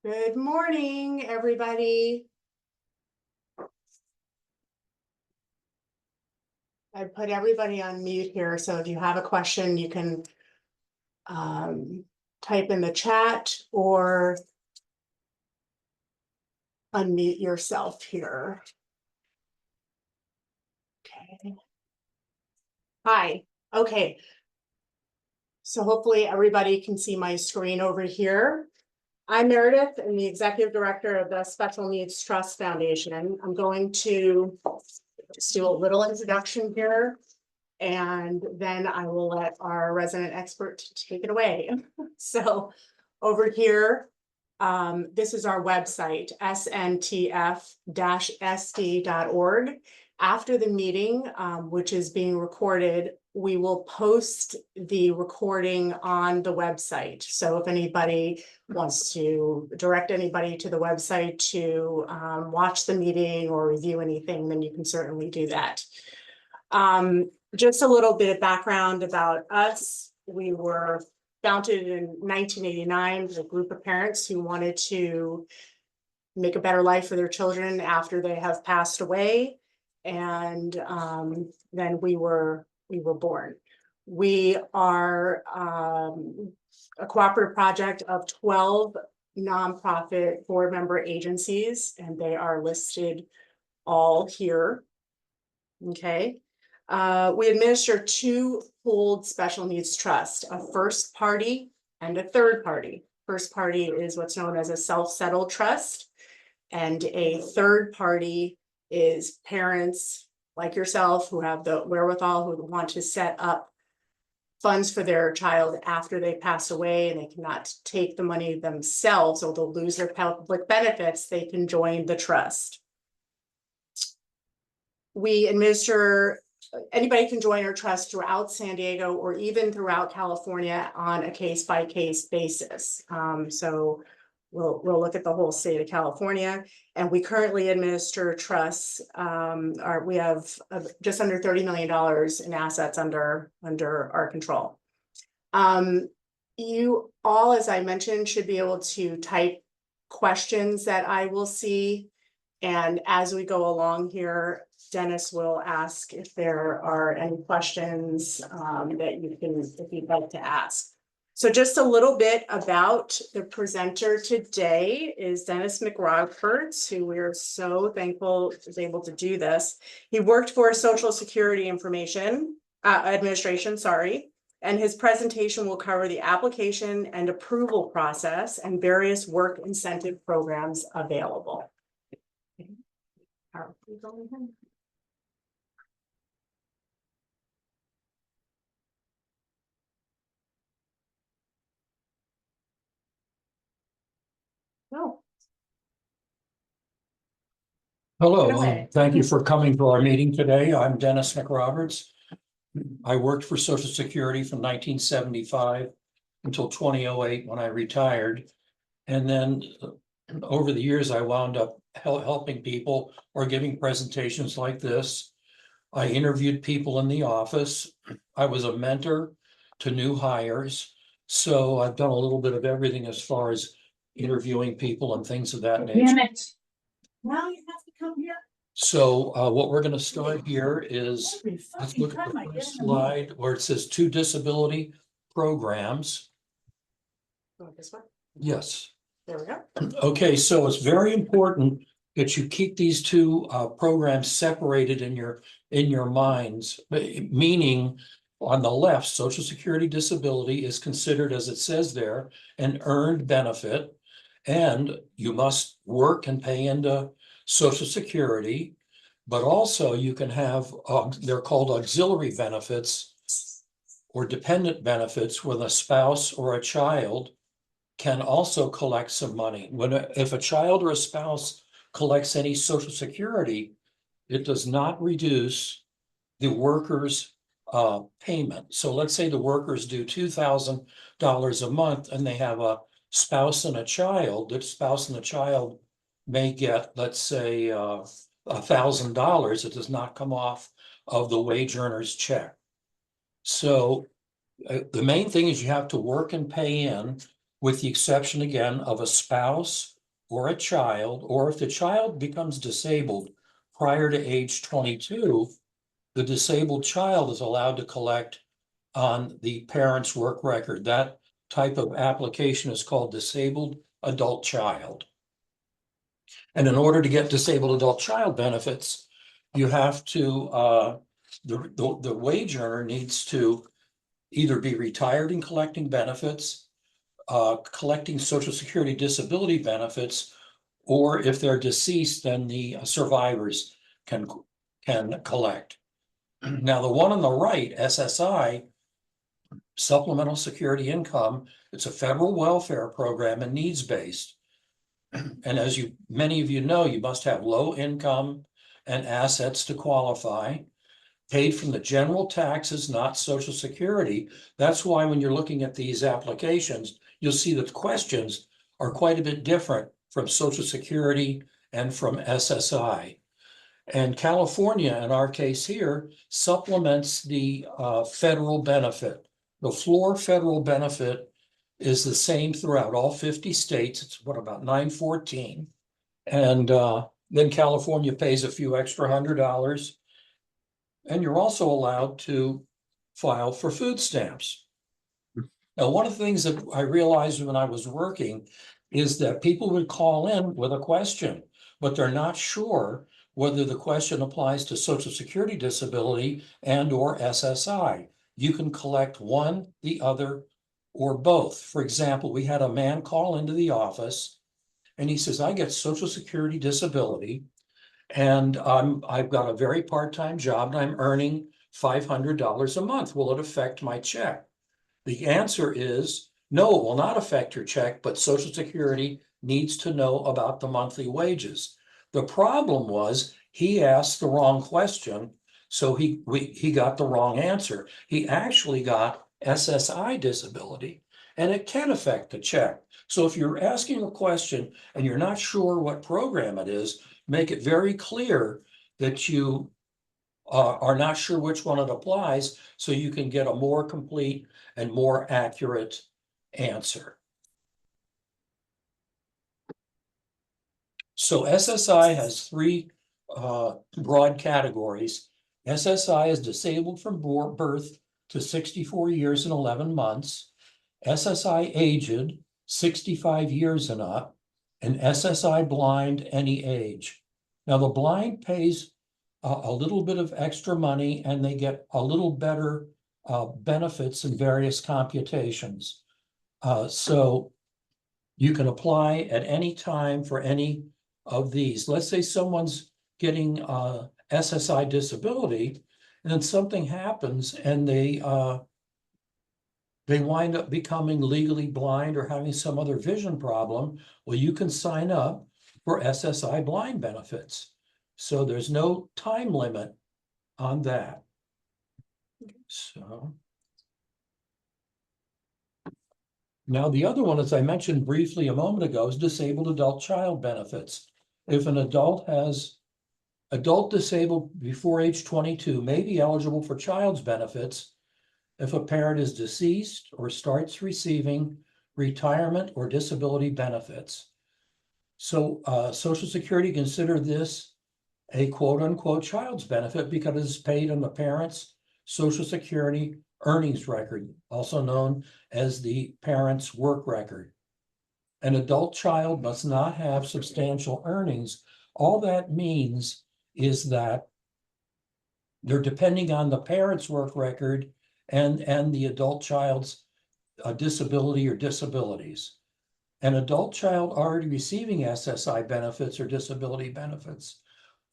Good morning, everybody. I put everybody on mute here, so if you have a question, you can type in the chat or unmute yourself here. Okay. Hi. Okay. So hopefully everybody can see my screen over here. I'm Meredith, and the Executive Director of the Special Needs Trust Foundation. I'm going to just do a little introduction here, and then I will let our resident expert take it away. So over here, this is our website, SNTF-SD.org. After the meeting, which is being recorded, we will post the recording on the website. So if anybody wants to direct anybody to the website to watch the meeting or review anything, then you can certainly do that. Just a little bit of background about us. We were founded in 1989 with a group of parents who wanted to make a better life for their children after they have passed away. And then we were born. We are a cooperative project of 12 nonprofit board member agencies, and they are listed all here. Okay. We administer two pooled special needs trusts, a first party and a third party. First party is what's known as a self-settled trust, and a third party is parents like yourself who have the wherewithal, who want to set up funds for their child after they pass away and they cannot take the money themselves, or they'll lose their public benefits. They can join the trust. We administer, anybody can join our trust throughout San Diego or even throughout California on a case-by-case basis. So we'll look at the whole state of California, and we currently administer trusts. We have just under $30 million in assets under our control. You all, as I mentioned, should be able to type questions that I will see. And as we go along here, Dennis will ask if there are any questions that if you'd like to ask. So just a little bit about the presenter today is Dennis McRoberts, who we're so thankful is able to do this. He worked for Social Security Administration, and his presentation will cover the application and approval process and various work incentive programs available. Are we going ahead? No. Hello, thank you for coming to our meeting today. I'm Dennis McRoberts. I worked for Social Security from 1975 until 2008 when I retired. And then over the years, I wound up helping people or giving presentations like this. I interviewed people in the office. I was a mentor to new hires. So I've done a little bit of everything as far as interviewing people and things of that nature. Damn it. Now you have to come here. So what we're going to start here is, let's look at the first slide where it says 2 disability programs. This one? Yes. There we go. Okay, so it's very important that you keep these 2 programs separated in your minds, meaning on the left, Social Security disability is considered, as it says there, an earned benefit, and you must work and pay into Social Security, but also you can have, they're called auxiliary benefits or dependent benefits, when a spouse or a child can also collect some money. If a child or a spouse collects any Social Security, it does not reduce the worker's payment. So let's say the workers do $2,000 a month and they have a spouse and a child. The spouse and the child may get, let's say, $1,000. It does not come off of the wage earner's check. So the main thing is you have to work and pay in, with the exception again of a spouse or a child, or if the child becomes disabled prior to age 22, the disabled child is allowed to collect on the parent's work record. That type of application is called disabled adult child. And in order to get disabled adult child benefits, you have to, the wage earner needs to either be retired and collecting benefits, collecting Social Security disability benefits, or if they're deceased, then the survivors can collect. Now, the one on the right, SSI, Supplemental Security Income, it's a federal welfare program and needs-based. And as many of you know, you must have low income and assets to qualify, paid from the general taxes, not Social Security. That's why when you're looking at these applications, you'll see that the questions are quite a bit different from Social Security and from SSI. And California, in our case here, supplements the federal benefit. The floor federal benefit is the same throughout all 50 states. It's what, about $914. And then California pays a few extra $100. And you're also allowed to file for food stamps. Now, one of the things that I realized when I was working is that people would call in with a question, but they're not sure whether the question applies to Social Security disability and or SSI. You can collect one, the other, or both. For example, we had a man call into the office and he says, I get Social Security disability and I've got a very part-time job and I'm earning $500 a month. Will it affect my check? The answer is no, it will not affect your check, but Social Security needs to know about the monthly wages. The problem was he asked the wrong question, so he got the wrong answer. He actually got SSI disability, and it can affect the check. So if you're asking a question and you're not sure what program it is, make it very clear that you are not sure which one it applies, so you can get a more complete and more accurate answer. So SSI has three broad categories. SSI is disabled from birth to 64 years and 11 months. SSI aged, 65 years and up, and SSI blind, any age. Now the blind pays a little bit of extra money and they get a little better benefits in various computations. So you can apply at any time for any of these. Let's say someone's getting SSI disability and then something happens and they wind up becoming legally blind or having some other vision problem. Well, you can sign up for SSI blind benefits. So there's no time limit on that. So now the other one, as I mentioned briefly a moment ago, is disabled adult child benefits. If an adult disabled before age 22 may be eligible for child's benefits if a parent is deceased or starts receiving retirement or disability benefits. So Social Security consider this a quote unquote child's benefit because it's paid on the parent's Social Security earnings record, also known as the parent's work record. An adult child must not have substantial earnings. All that means is that they're depending on the parent's work record and the adult child's disability or disabilities. An adult child already receiving SSI benefits or disability benefits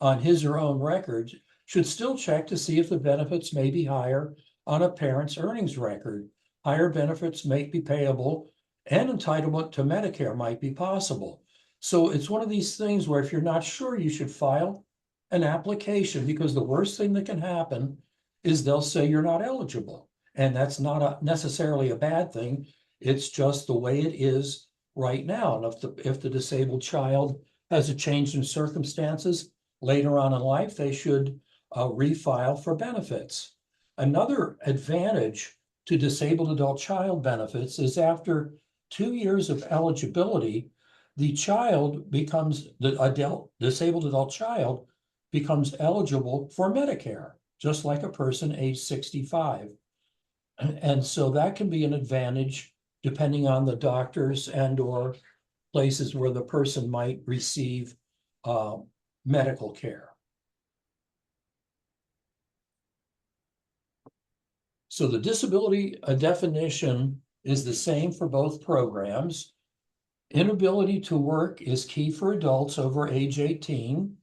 on his or own record should still check to see if the benefits may be higher on a parent's earnings record. Higher benefits may be payable and entitlement to Medicare might be possible. So it's one of these things where if you're not sure, you should file an application, because the worst thing that can happen is they'll say you're not eligible. And that's not necessarily a bad thing. It's just the way it is right now. And if the disabled child has a change in circumstances later on in life, they should refile for benefits. Another advantage to disabled adult child benefits is after 2 years of eligibility, the child becomes, disabled adult child becomes eligible for Medicare, just like a person age 65. And so that can be an advantage depending on the doctors and or places where the person might receive medical care. So the disability definition is the same for both programs. Inability to work is key for adults over age 18.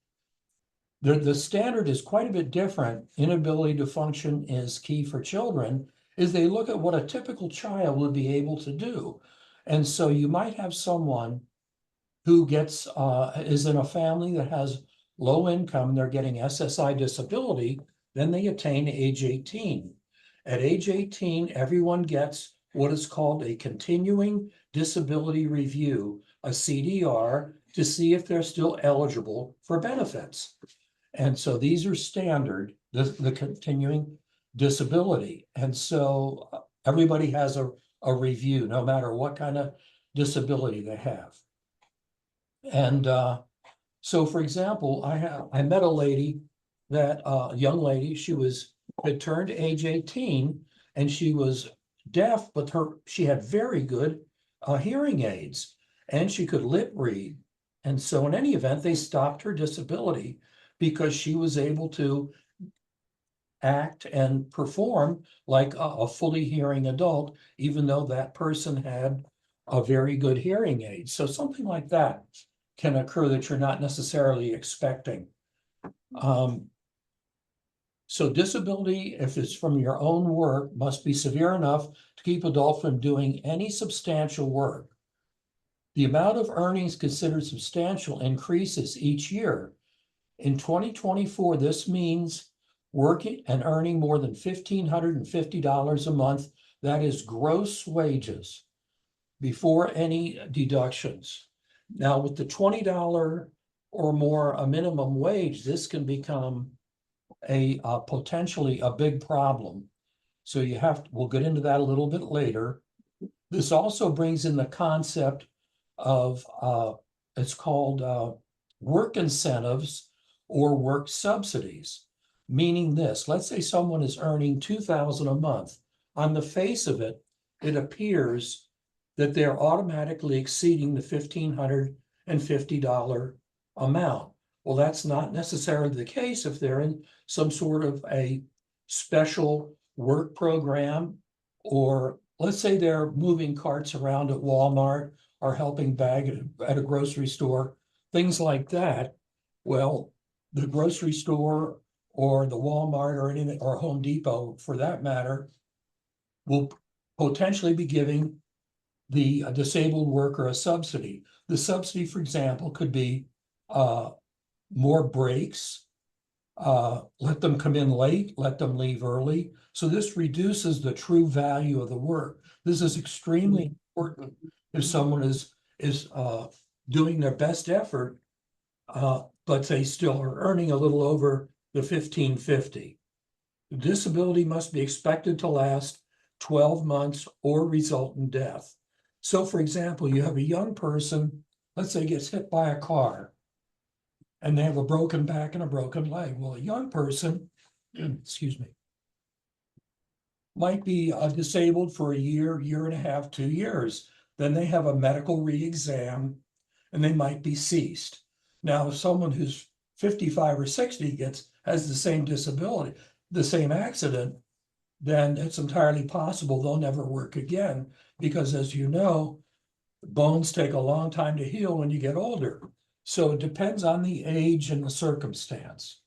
The standard is quite a bit different. Inability to function is key for children, is they look at what a typical child would be able to do. And so you might have someone who gets is in a family that has low income, they're getting SSI disability, then they attain age 18. At age 18, everyone gets what is called a continuing disability review, a CDR, to see if they're still eligible for benefits. And so these are standard, the continuing disability. And so everybody has a review, no matter what kind of disability they have. And so, for example, I met a lady that a young lady, had turned age 18 and she was deaf, but she had very good hearing aids and she could lip read. And so in any event, they stopped her disability because she was able to act and perform like a fully hearing adult, even though that person had a very good hearing aid. So something like that can occur that you're not necessarily expecting. So disability, if it's from your own work, must be severe enough to keep adult from doing any substantial work. The amount of earnings considered substantial increases each year. In 2024, this means working and earning more than $1,550 a month. That is gross wages before any deductions. Now, with the $20 or more a minimum wage, this can become potentially a big problem. So we'll get into that a little bit later. This also brings in the concept of, it's called work incentives or work subsidies, meaning this, let's say someone is earning $2,000 a month. On the face of it, it appears that they're automatically exceeding the $1,550 amount. Well, that's not necessarily the case if they're in some sort of a special work program, or let's say they're moving carts around at Walmart or helping bag at a grocery store, things like that. Well, the grocery store or the Walmart or anything, or Home Depot for that matter, will potentially be giving the disabled worker a subsidy. The subsidy, for example, could be more breaks, let them come in late, let them leave early. So this reduces the true value of the work. This is extremely important if someone is doing their best effort, but they still are earning a little over the $1,550. Disability must be expected to last 12 months or result in death. So, for example, you have a young person, let's say gets hit by a car, and they have a broken back and a broken leg. Well, a young person, excuse me, might be disabled for a year, year and a half, 2 years. Then they have a medical re-exam and they might be ceased. Now, if someone who's 55 or 60 has the same disability, the same accident, then it's entirely possible they'll never work again, because as you know, bones take a long time to heal when you get older. So it depends on the age and the circumstance.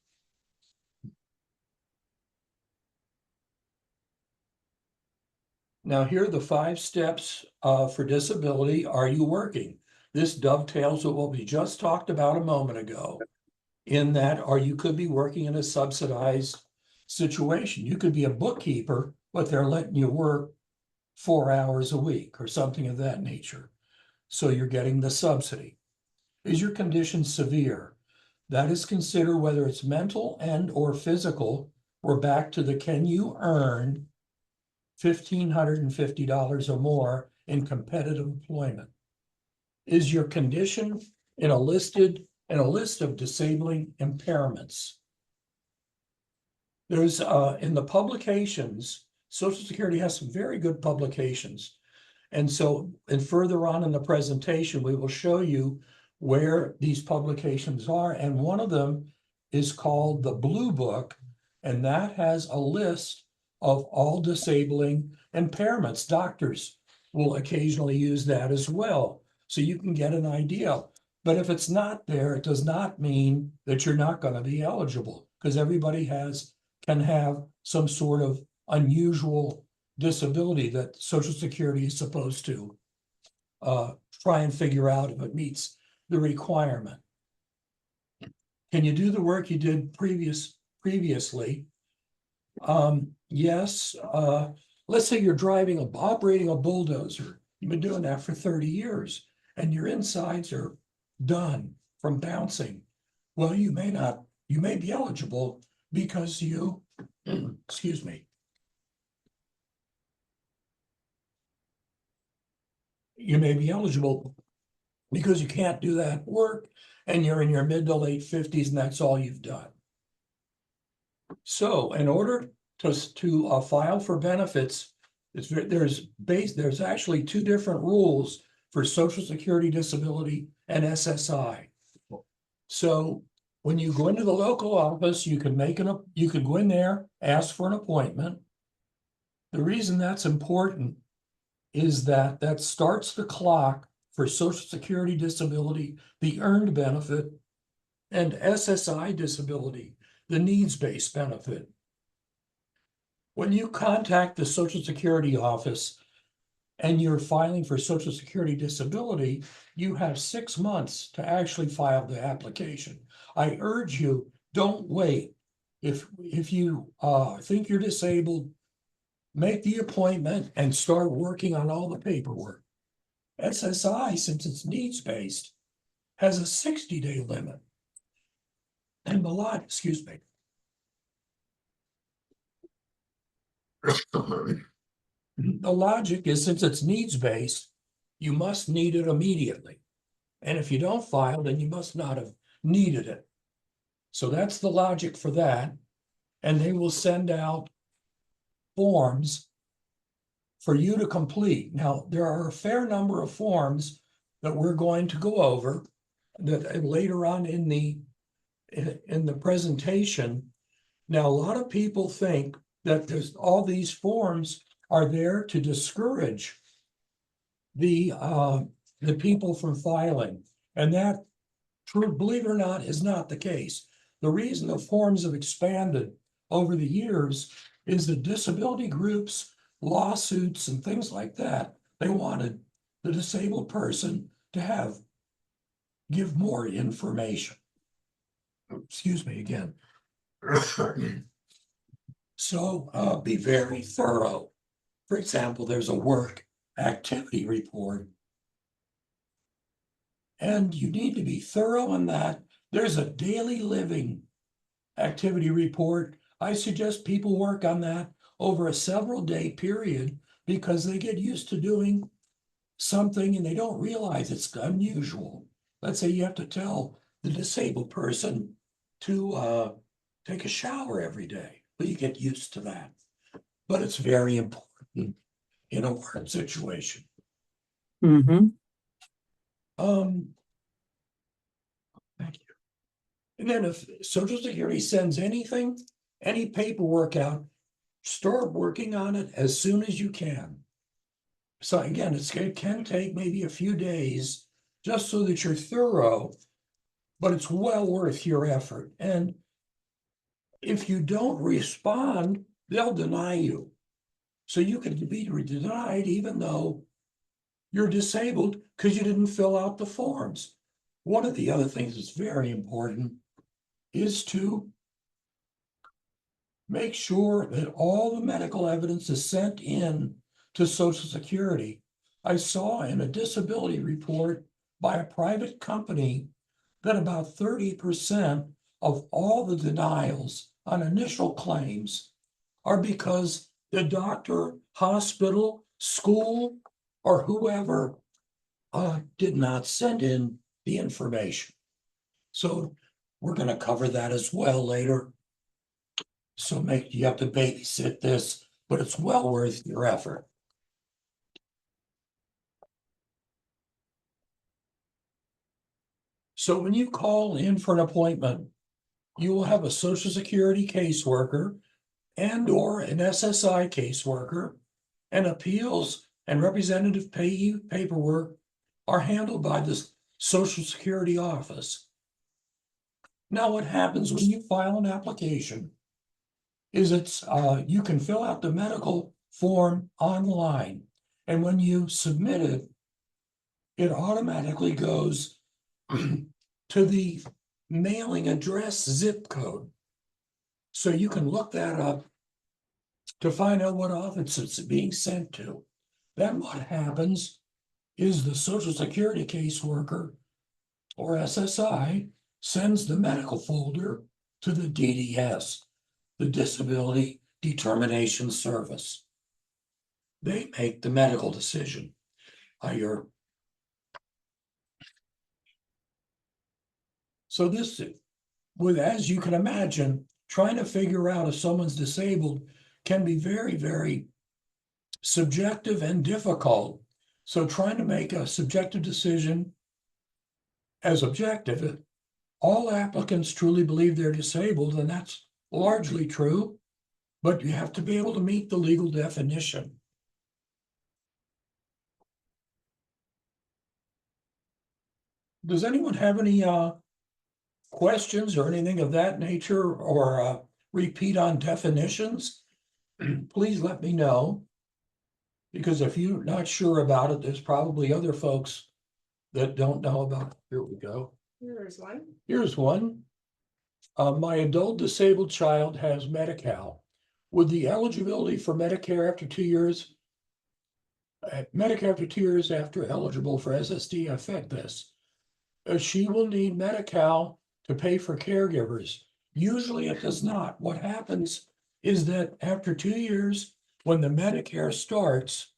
Now, here are the 5 steps for disability. Are you working? This dovetails with what we just talked about a moment ago, in that, or you could be working in a subsidized situation. You could be a bookkeeper, but they're letting you work 4 hours a week or something of that nature. So you're getting the subsidy. Is your condition severe? That is considered whether it's mental and or physical. We're back to the can you earn $1,550 or more in competitive employment. is your condition in a list of disabling impairments. There's in the publications, Social Security has some very good publications. And further on in the presentation, we will show you where these publications are. And one of them is called the Blue Book, and that has a list of all disabling impairments. Doctors will occasionally use that as well, so you can get an idea. But if it's not there, it does not mean that you're not going to be eligible, because everybody can have some sort of unusual disability that Social Security is supposed to try and figure out if it meets the requirement. Can you do the work you did previously? Yes. Let's say you're operating a bulldozer. You've been doing that for 30 years, and your insides are done from bouncing. Well, you may be eligible because you, excuse me, you may be eligible because you can't do that work and you're in your mid to late 50s and that's all you've done. So in order to file for benefits, there's actually two different rules for Social Security disability and SSI. So when you go into the local office, you can go in there, ask for an appointment. The reason that's important is that starts the clock for Social Security disability, the earned benefit, and SSI disability, the needs-based benefit. When you contact the Social Security office and you're filing for Social Security disability, you have 6 months to actually file the application. I urge you, don't wait. If you think you're disabled, make the appointment and start working on all the paperwork. SSI, since it's needs-based, has a 60-day limit. And the logic is, since it's needs-based, you must need it immediately. And if you don't file, then you must not have needed it. So that's the logic for that. And they will send out forms for you to complete. Now, there are a fair number of forms that we're going to go over that later on in the presentation. Now, a lot of people think that there's all these forms are there to discourage the people from filing, and that, believe it or not, is not the case. The reason the forms have expanded over the years is that disability groups, lawsuits, and things like that, they wanted the disabled person to give more information. Excuse me again. So be very thorough. For example, there's a work activity report, and you need to be thorough in that. There's a daily living activity report. I suggest people work on that over a several-day period because they get used to doing something and they don't realize it's unusual. Let's say you have to tell the disabled person to take a shower every day. Well, you get used to that. But it's very important in a work situation. Mm-hmm. Thank you. And then if Social Security sends any paperwork out, start working on it as soon as you can. So again, it can take maybe a few days just so that you're thorough, but it's well worth your effort. And if you don't respond, they'll deny you. So you can be denied even though you're disabled because you didn't fill out the forms. One of the other things that's very important is to make sure that all the medical evidence is sent in to Social Security. I saw in a disability report by a private company that about 30% of all the denials on initial claims are because the doctor, hospital, school, or whoever did not send in the information. So we're gonna cover that as well later. So you have to babysit this, but it's well worth your effort. So when you call in for an appointment, you will have a Social Security caseworker and/or an SSI caseworker, and appeals and representative payee paperwork are handled by the Social Security office. Now, what happens when you file an application is you can fill out the medical form online, and when you submit it, it automatically goes to the mailing address zip code. So you can look that up to find out what office it's being sent to. Then what happens is the Social Security caseworker or SSI sends the medical folder to the DDS, the Disability Determination Service. They make the medical decision. So this, as you can imagine, trying to figure out if someone's disabled can be very, very subjective and difficult. So trying to make a subjective decision as objective, all applicants truly believe they're disabled, and that's largely true, but you have to be able to meet the legal definition. Does anyone have any questions or anything of that nature, or repeat on definitions? Please let me know, because if you're not sure about it, there's probably other folks that don't know about it. Here we go. Here's one. Here's one. My adult disabled child has Medi-Cal. Would the eligibility for Medicare after 2 years, after eligible for SSD affect this? She will need Medi-Cal to pay for caregivers. Usually it does not. What happens is that after 2 years, when the Medicare starts,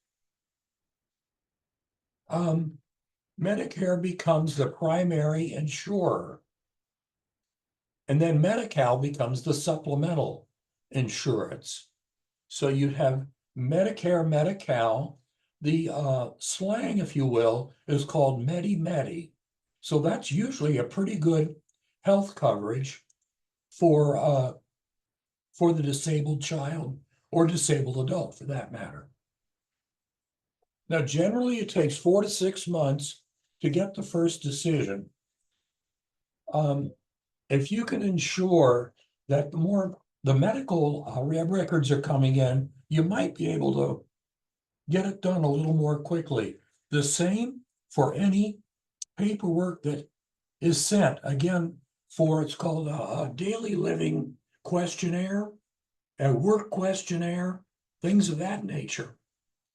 Medicare becomes the primary insurer. And then Medi-Cal becomes the supplemental insurance. So you'd have Medicare, Medi-Cal. The slang, if you will, is called Medi-Medi. So that's usually a pretty good health coverage for the disabled child or disabled adult, for that matter. Now, generally, it takes 4 to 6 months to get the first decision. If you can ensure that the more the medical records are coming in, you might be able to get it done a little more quickly. The same for any paperwork that is sent. Again, it's called a daily living questionnaire, a work questionnaire, things of that nature.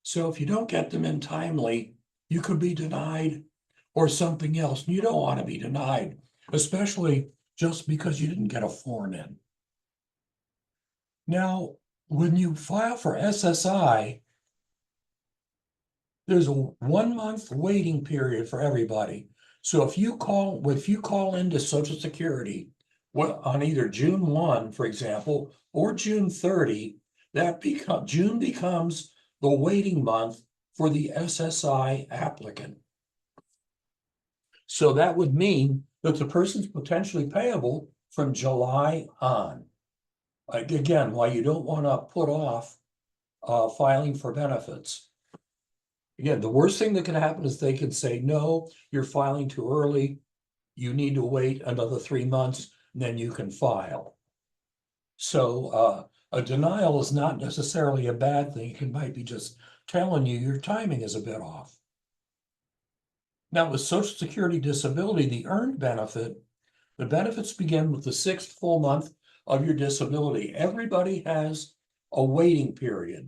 So if you don't get them in timely, you could be denied or something else. You don't want to be denied, especially just because you didn't get a form in. Now, when you file for SSI, there's a 1 month waiting period for everybody. So if you call into Social Security on either June 1, for example, or June 30, June becomes the waiting month for the SSI applicant. So that would mean that the person's potentially payable from July on. Again, why you don't want to put off filing for benefits. Again, the worst thing that can happen is they could say, no, you're filing too early. You need to wait another 3 months, and then you can file. So a denial is not necessarily a bad thing. It might be just telling you your timing is a bit off. Now, with Social Security disability, the earned benefit, the benefits begin with the 6th full month of your disability. Everybody has a waiting period,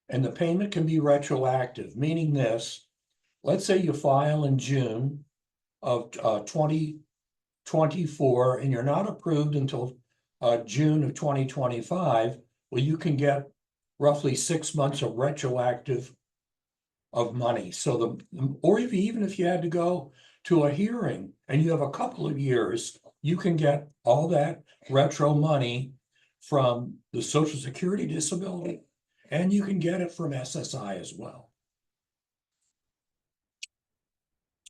and the payment can be retroactive, meaning this: let's say you file in June of 2024, and you're not approved until June of 2025. Well, you can get roughly 6 months of retroactive of money. So or even if you had to go to a hearing and you have a couple of years, you can get all that retro money from the Social Security disability, and you can get it from SSI as well.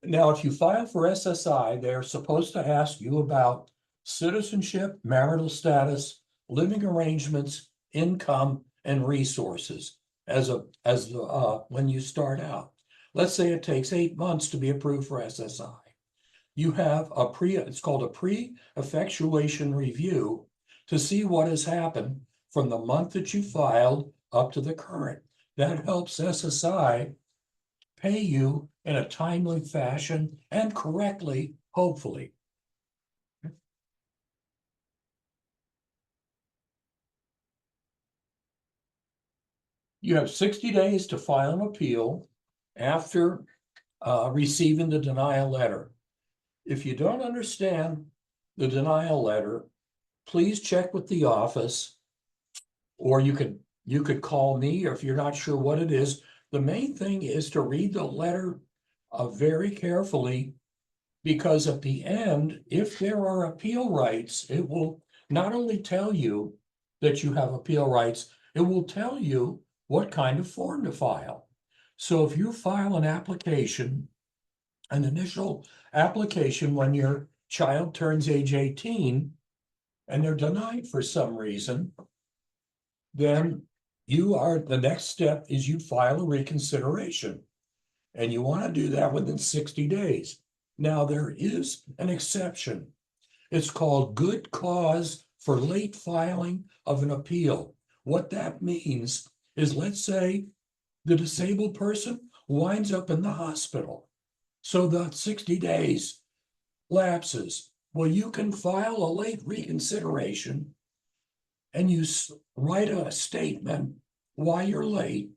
Now, if you file for SSI, they're supposed to ask you about citizenship, marital status, living arrangements, income, and resources when you start out. Let's say it takes 8 months to be approved for SSI. You have it's called a pre-effectuation review to see what has happened from the month that you filed up to the current. That helps SSI pay you in a timely fashion and correctly, hopefully. You have 60 days to file an appeal after receiving the denial letter. If you don't understand the denial letter, please check with the office, or you could call me, or if you're not sure what it is. The main thing is to read the letter very carefully, because at the end, if there are appeal rights, it will not only tell you that you have appeal rights, it will tell you what kind of form to file. So if you file an application, an initial application when your child turns age 18 and they're denied for some reason, then the next step is you file a reconsideration. And you want to do that within 60 days. Now, there is an exception. It's called good cause for late filing of an appeal. What that means is, let's say the disabled person winds up in the hospital. So the 60 days lapses. Well, you can file a late reconsideration and you write a statement why you're late,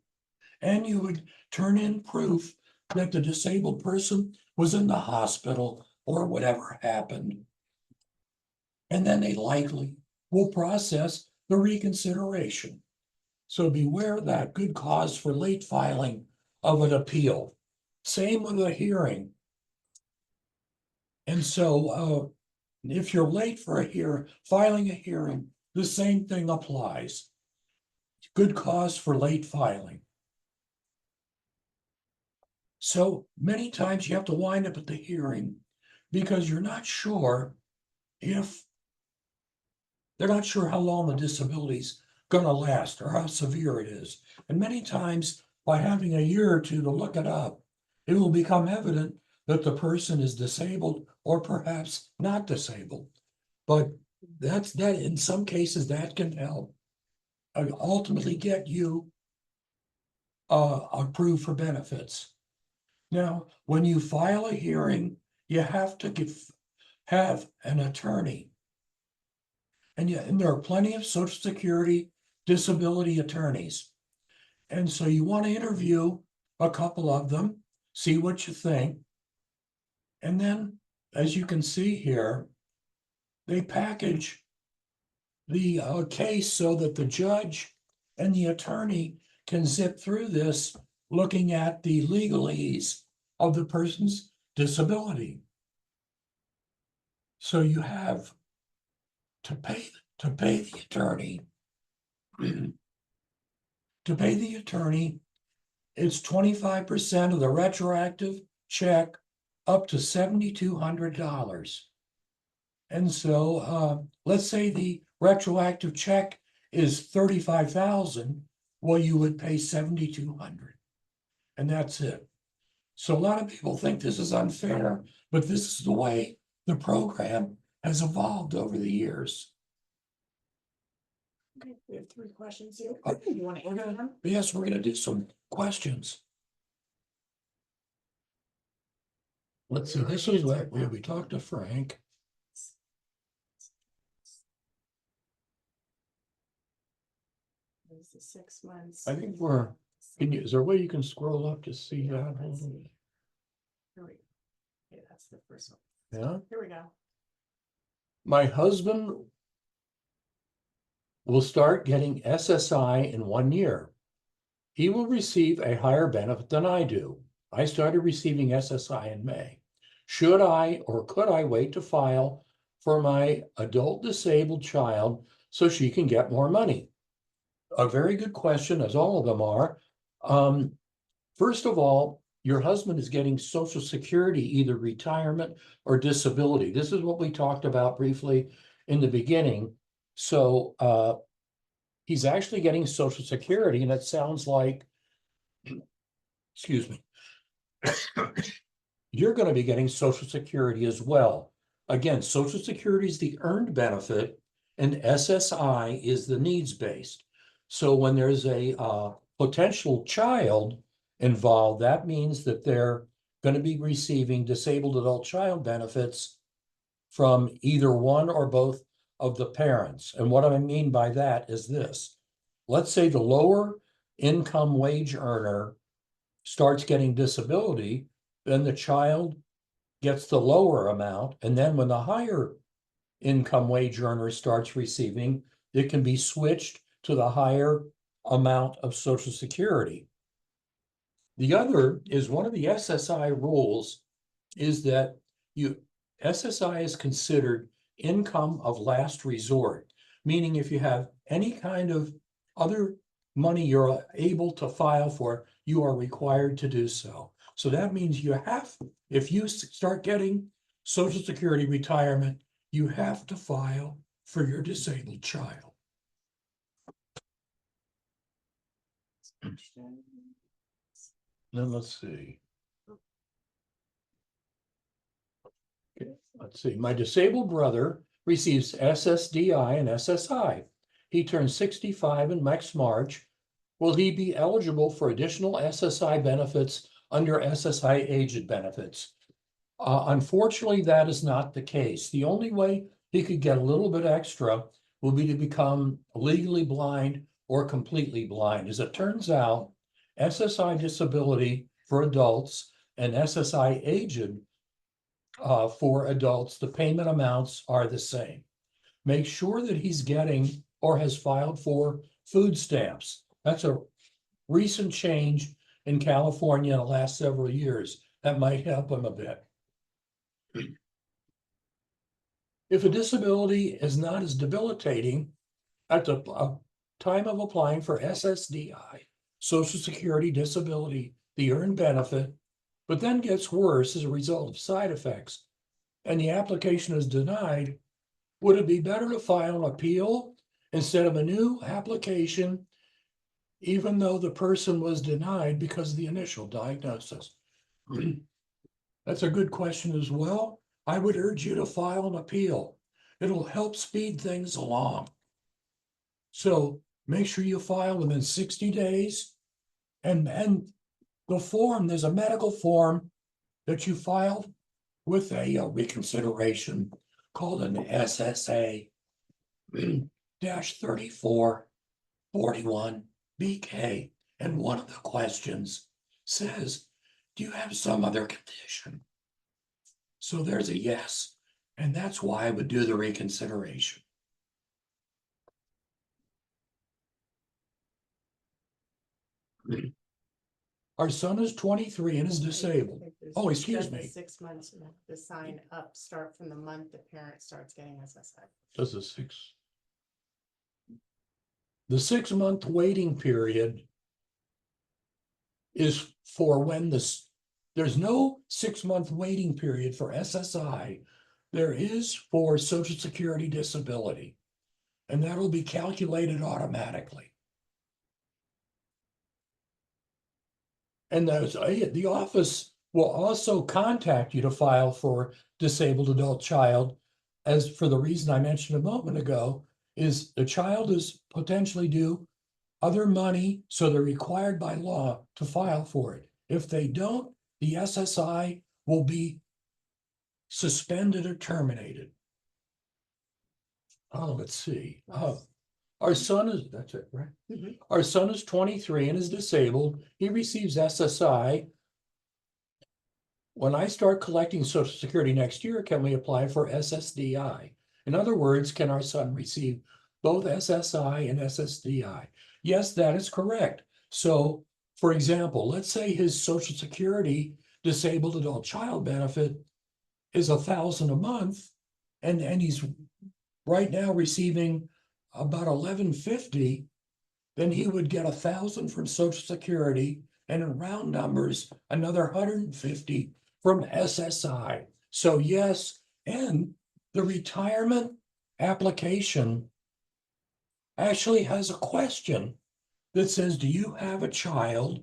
and you would turn in proof that the disabled person was in the hospital or whatever happened. And then they likely will process the reconsideration. So beware of that good cause for late filing of an appeal. Same with a hearing. And so if you're late for filing a hearing, the same thing applies. Good cause for late filing. So many times you have to wind up at the hearing because you're not sure they're not sure how long the disability's going to last or how severe it is. And many times, by having a year or two to look it up, it will become evident that the person is disabled or perhaps not disabled. But that in some cases that can help ultimately get you approved for benefits. Now, when you file a hearing, you have to have an attorney. And there are plenty of Social Security disability attorneys. And so you want to interview a couple of them, see what you think. And then, as you can see here, they package the case so that the judge and the attorney can zip through this, looking at the legalese of the person's disability. So you have to pay the attorney. To pay the attorney, it's 25% of the retroactive check up to $7,200. And so let's say the retroactive check is $35,000. Well, you would pay $7,200, and that's it. So a lot of people think this is unfair, but this is the way the program has evolved over the years. Okay, we have 3 questions here. Okay. You want to answer them? Yes, we're going to do some questions. Let's see, this is what we talked to Frank. This is 6 months. I think is there a way you can scroll up to see that? Here we go. Okay, that's the first one. Yeah. Here we go. My husband will start getting SSI in 1 year. he will receive a higher benefit than I do. I started receiving SSI in May. Should I or could I wait to file for my adult disabled child so she can get more money? A very good question, as all of them are. First of all, your husband is getting Social Security, either retirement or disability. This is what we talked about briefly in the beginning. So he's actually getting Social Security, and it sounds like, excuse me, you're going to be getting Social Security as well. Again, Social Security is the earned benefit, and SSI is the needs-based. So when there's a potential child involved, that means that they're going to be receiving disabled adult child benefits from either one or both of the parents. And what I mean by that is this. Let's say the lower income wage earner starts getting disability, then the child gets the lower amount. And then when the higher income wage earner starts receiving, it can be switched to the higher amount of Social Security. The other is one of the SSI rules is that SSI is considered income of last resort, meaning if you have any kind of other money you're able to file for, you are required to do so. So that means you have, if you start getting Social Security retirement, you have to file for your disabled child. Then let's see. Okay, let's see. My disabled brother receives SSDI and SSI. He turns 65 in next March. Will he be eligible for additional SSI benefits under SSI aged benefits? Unfortunately, that is not the case. The only way he could get a little bit extra will be to become legally blind or completely blind. As it turns out, SSI disability for adults and SSI aged for adults, the payment amounts are the same. Make sure that he's getting or has filed for food stamps. That's a recent change in California in the last several years. That might help him a bit. If a disability is not as debilitating at the time of applying for SSDI, Social Security disability, the earned benefit, but then gets worse as a result of side effects, and the application is denied, would it be better to file an appeal instead of a new application, even though the person was denied because of the initial diagnosis? That's a good question as well. I would urge you to file an appeal. It'll help speed things along. So make sure you file within 60 days. And the form, there's a medical form that you filed with a reconsideration called an SSA -3441 BK. And one of the questions says, do you have some other condition? So there's a yes. And that's why I would do the reconsideration. Our son is 23 and is disabled. Oh, excuse me. 6 months, the sign up start from the month the parent starts getting SSI. Does the 6 month waiting period is for when there's no 6 month waiting period for SSI. There is for Social Security disability, and that'll be calculated automatically. And the office will also contact you to file for disabled adult child, as for the reason I mentioned a moment ago, is the child is potentially due other money, so they're required by law to file for it. If they don't, the SSI will be suspended or terminated. Oh, let's see. Our son is, that's it, right? Mm-hmm. Our son is 23 and is disabled. He receives SSI. When I start collecting Social Security next year, can we apply for SSDI? In other words, can our son receive both SSI and SSDI? Yes, that is correct. So, for example, let's say his Social Security disabled adult child benefit is $1,000 a month, and he's right now receiving about $1,150, then he would get $1,000 from Social Security, and in round numbers, another $150 from SSI. So yes, and the retirement application actually has a question that says, do you have a child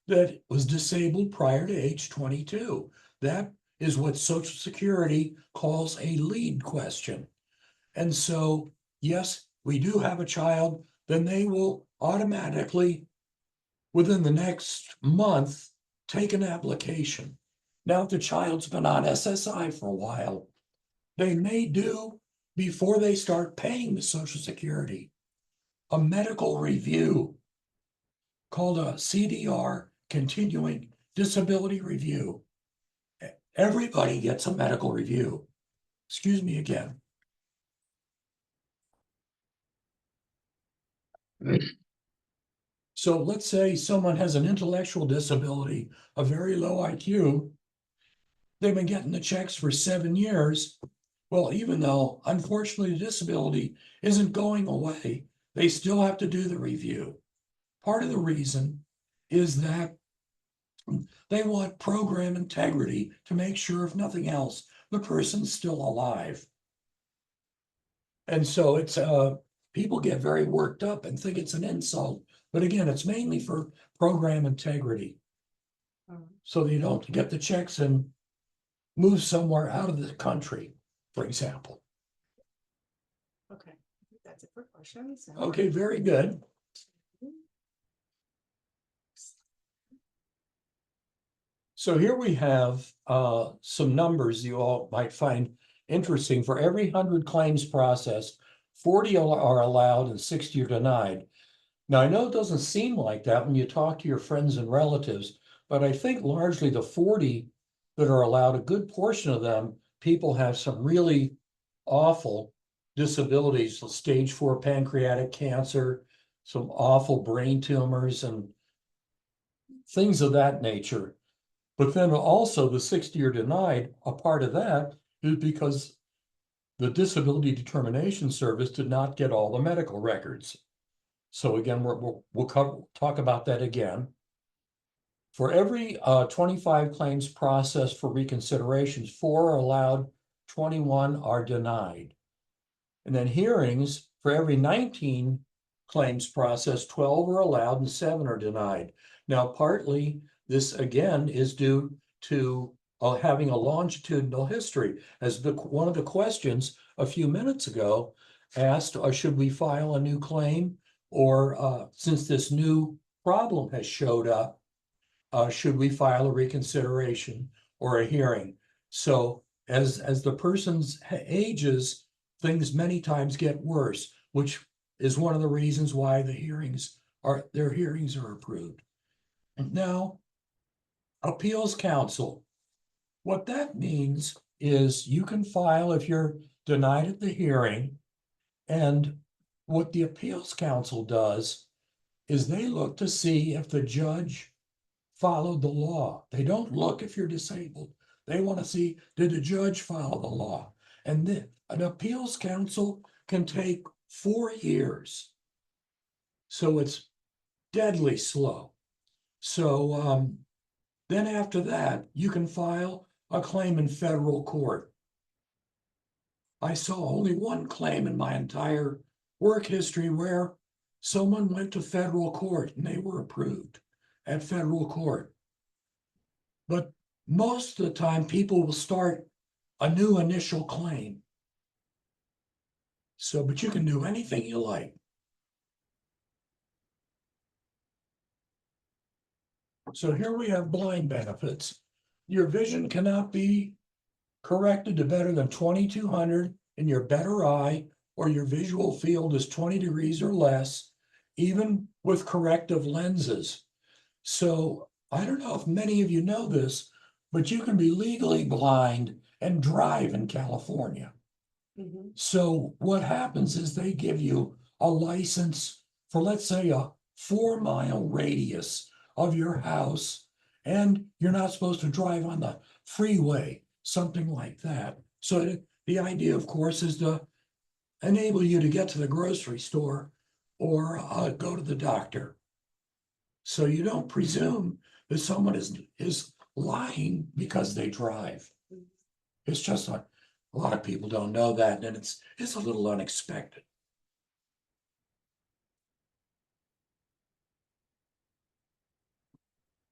that was disabled prior to age 22? That is what Social Security calls a lead question. And so, yes, we do have a child, then they will automatically, within the next month, take an application. Now, if the child's been on SSI for a while, they may do, before they start paying the Social Security, a medical review called a CDR, Continuing Disability Review. Everybody gets a medical review. Excuse me again. So let's say someone has an intellectual disability, a very low IQ. They've been getting the checks for 7 years. Well, even though unfortunately the disability isn't going away, they still have to do the review. Part of the reason is that they want program integrity to make sure, if nothing else, the person's still alive. And so it's people get very worked up and think it's an insult. But again, it's mainly for program integrity. So they don't get the checks and move somewhere out of the country, for example. Okay, that's it for questions. Okay, very good. So here we have some numbers you all might find interesting. For every 100 claims processed, 40 are allowed and 60 are denied. Now, I know it doesn't seem like that when you talk to your friends and relatives, but I think largely the 40 that are allowed, a good portion of them, people have some really awful disabilities, stage 4 pancreatic cancer, some awful brain tumors and things of that nature. But then also the 60 are denied, a part of that is because the Disability Determination Service did not get all the medical records. So again, we'll talk about that again. For every 25 claims processed for reconsiderations, 4 are allowed, 21 are denied. And then hearings, for every 19 claims processed, 12 are allowed and 7 are denied. Now, partly this again is due to having a longitudinal history. As one of the questions a few minutes ago asked, should we file a new claim? Or since this new problem has showed up, should we file a reconsideration or a hearing? So as the person's ages, things many times get worse, which is one of the reasons why their hearings are approved. Now, appeals counsel. What that means is you can file if you're denied at the hearing, and what the appeals counsel does is they look to see if the judge followed the law. They don't look if you're disabled. They want to see, did the judge follow the law? And then an appeals counsel can take 4 years. So it's deadly slow. So then after that, you can file a claim in federal court. I saw only one claim in my entire work history where someone went to federal court and they were approved at federal court. But most of the time, people will start a new initial claim. So, but you can do anything you like. So here we have blind benefits. Your vision cannot be corrected to better than 2200 in your better eye, or your visual field is 20 degrees or less, even with corrective lenses. So I don't know if many of you know this, but you can be legally blind and drive in California. So what happens is they give you a license for, let's say, a 4-mile radius of your house, and you're not supposed to drive on the freeway, something like that. So the idea, of course, is to enable you to get to the grocery store or go to the doctor. So you don't presume that someone is lying because they drive. It's just a lot of people don't know that, and it's a little unexpected.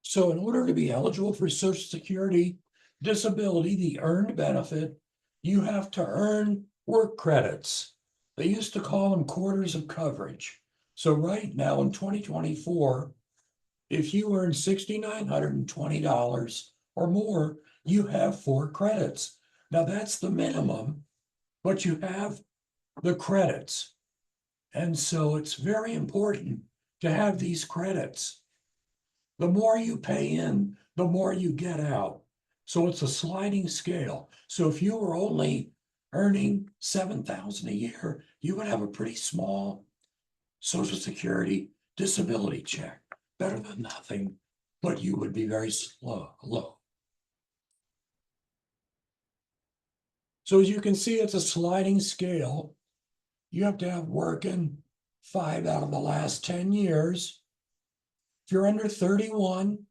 So in order to be eligible for Social Security disability, the earned benefit, you have to earn work credits. They used to call them quarters of coverage. So right now in 2024, if you earn $6,920 or more, you have 4 credits. Now that's the minimum, but you have the credits. And so it's very important to have these credits. The more you pay in, the more you get out. So it's a sliding scale. So if you were only earning $7,000 a year, you would have a pretty small Social Security disability check. Better than nothing, but you would be very low. So as you can see, it's a sliding scale. You have to have work in 5 out of the last 10 years. If you're under 31,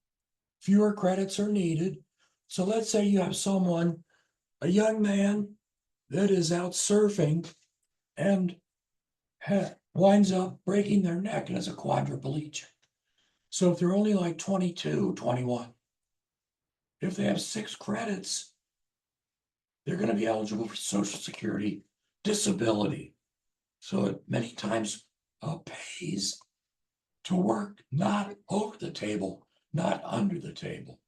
fewer credits are needed. So let's say you have someone, a young man that is out surfing and winds up breaking their neck and is a quadriplegic. So if they're only like 22, 21, if they have 6 credits, they're going to be eligible for Social Security disability. So it many times pays to work not over the table, not under the table.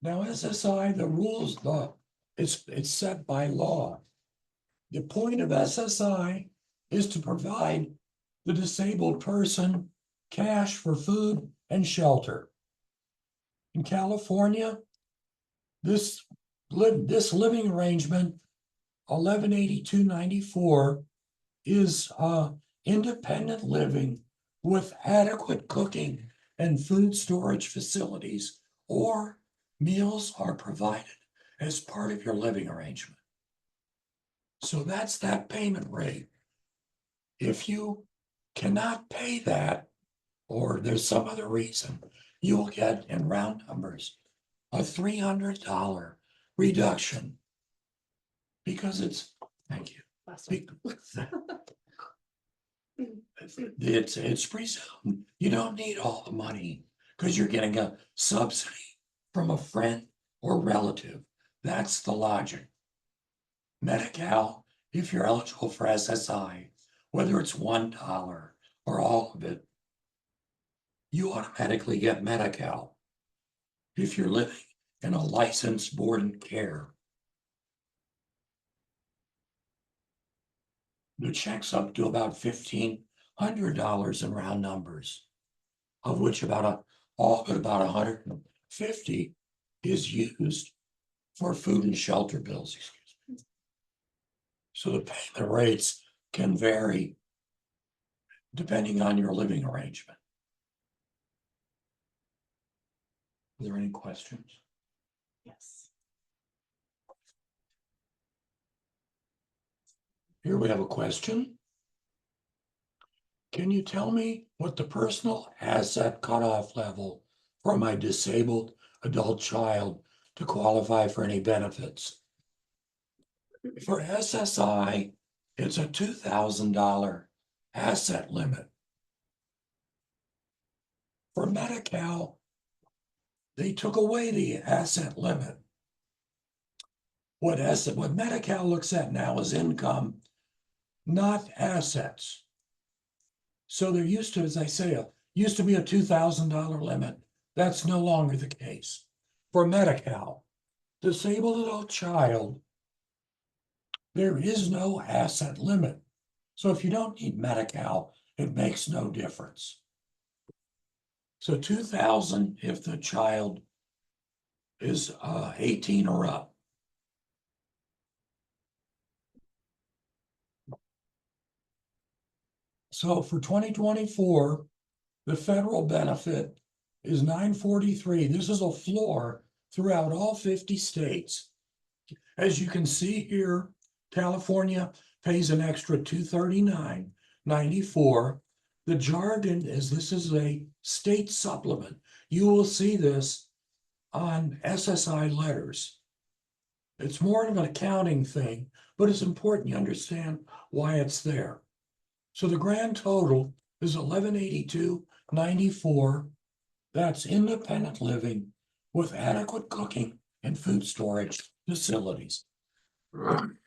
Now, SSI, the rules, it's set by law. The point of SSI is to provide the disabled person cash for food and shelter. In California, this living arrangement, 1182.94, is independent living with adequate cooking and food storage facilities, or meals are provided as part of your living arrangement. So that's that payment rate. If you cannot pay that, or there's some other reason, you will get, in round numbers, a $300 reduction, because it's, thank you. It's presumed you don't need all the money because you're getting a subsidy from a friend or relative. That's the logic. Medi-Cal, if you're eligible for SSI, whether it's $1 or all of it, you automatically get Medi-Cal. If you're living in a licensed board and care, the check's up to about $1,500 in round numbers, of which all but about 150 is used for food and shelter bills. So the payment rates can vary depending on your living arrangement. Are there any questions? Yes. Here we have a question. Can you tell me what the personal asset cutoff level for my disabled adult child to qualify for any benefits? For SSI, it's a $2,000 asset limit. For Medi-Cal, they took away the asset limit. What Medi-Cal looks at now is income, not assets. So there used to, as I say, used to be a $2,000 limit. That's no longer the case. For Medi-Cal, disabled adult child, there is no asset limit. So if you don't need Medi-Cal, it makes no difference. So $2,000 if the child is 18 or up. So for 2024, the federal benefit is $943. This is a floor throughout all 50 states. As you can see here, California pays an extra $239.94. The jargon is this is a state supplement. You will see this on SSI letters. It's more of an accounting thing, but it's important you understand why it's there. So the grand total is $1182.94. That's independent living with adequate cooking and food storage facilities. We can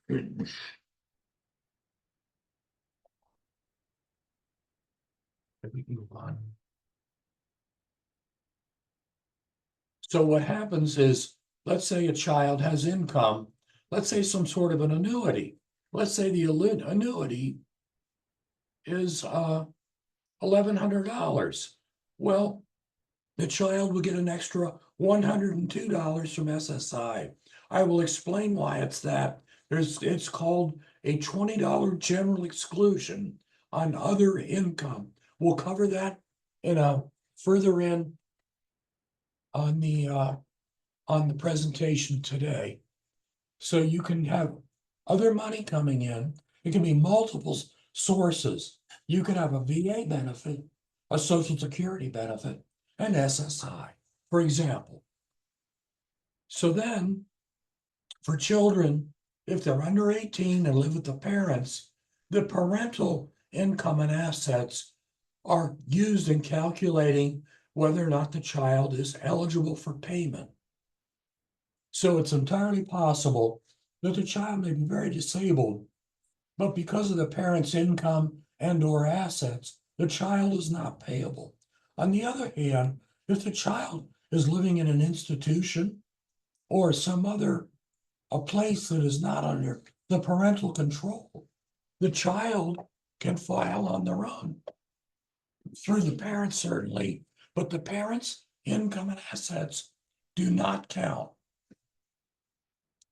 move on. So what happens is, let's say a child has income, let's say some sort of an annuity. Let's say the annuity is $1,100. Well, the child will get an extra $102 from SSI. I will explain why it's that. It's called a $20 general exclusion on other income. We'll cover that in a further in on the presentation today. So you can have other money coming in. It can be multiple sources. You can have a VA benefit, a Social Security benefit, and SSI, for example. So then, for children, if they're under 18 and live with the parents, the parental income and assets are used in calculating whether or not the child is eligible for payment. So it's entirely possible that the child may be very disabled, but because of the parent's income and or assets, the child is not payable. On the other hand, if the child is living in an institution or some other a place that is not under the parental control, the child can file on their own through the parents certainly, but the parents' income and assets do not count.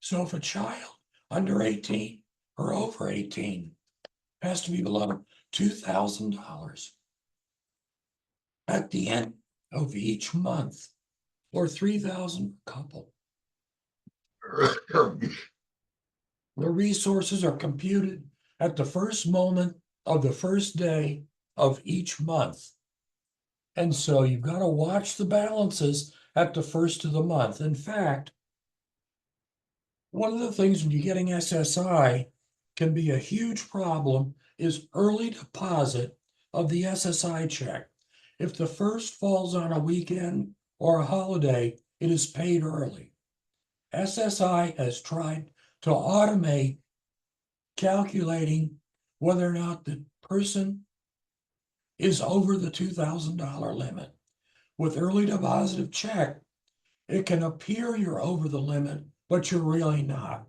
So if a child under 18 or over 18 has to be below $2,000 at the end of each month, or $3,000 per couple. The resources are computed at the first moment of the first day of each month. And so you've got to watch the balances at the first of the month. In fact, one of the things when you're getting SSI can be a huge problem is early deposit of the SSI check. If the first falls on a weekend or a holiday, it is paid early. SSI has tried to automate calculating whether or not the person is over the $2,000 limit. With early deposit of check, it can appear you're over the limit, but you're really not.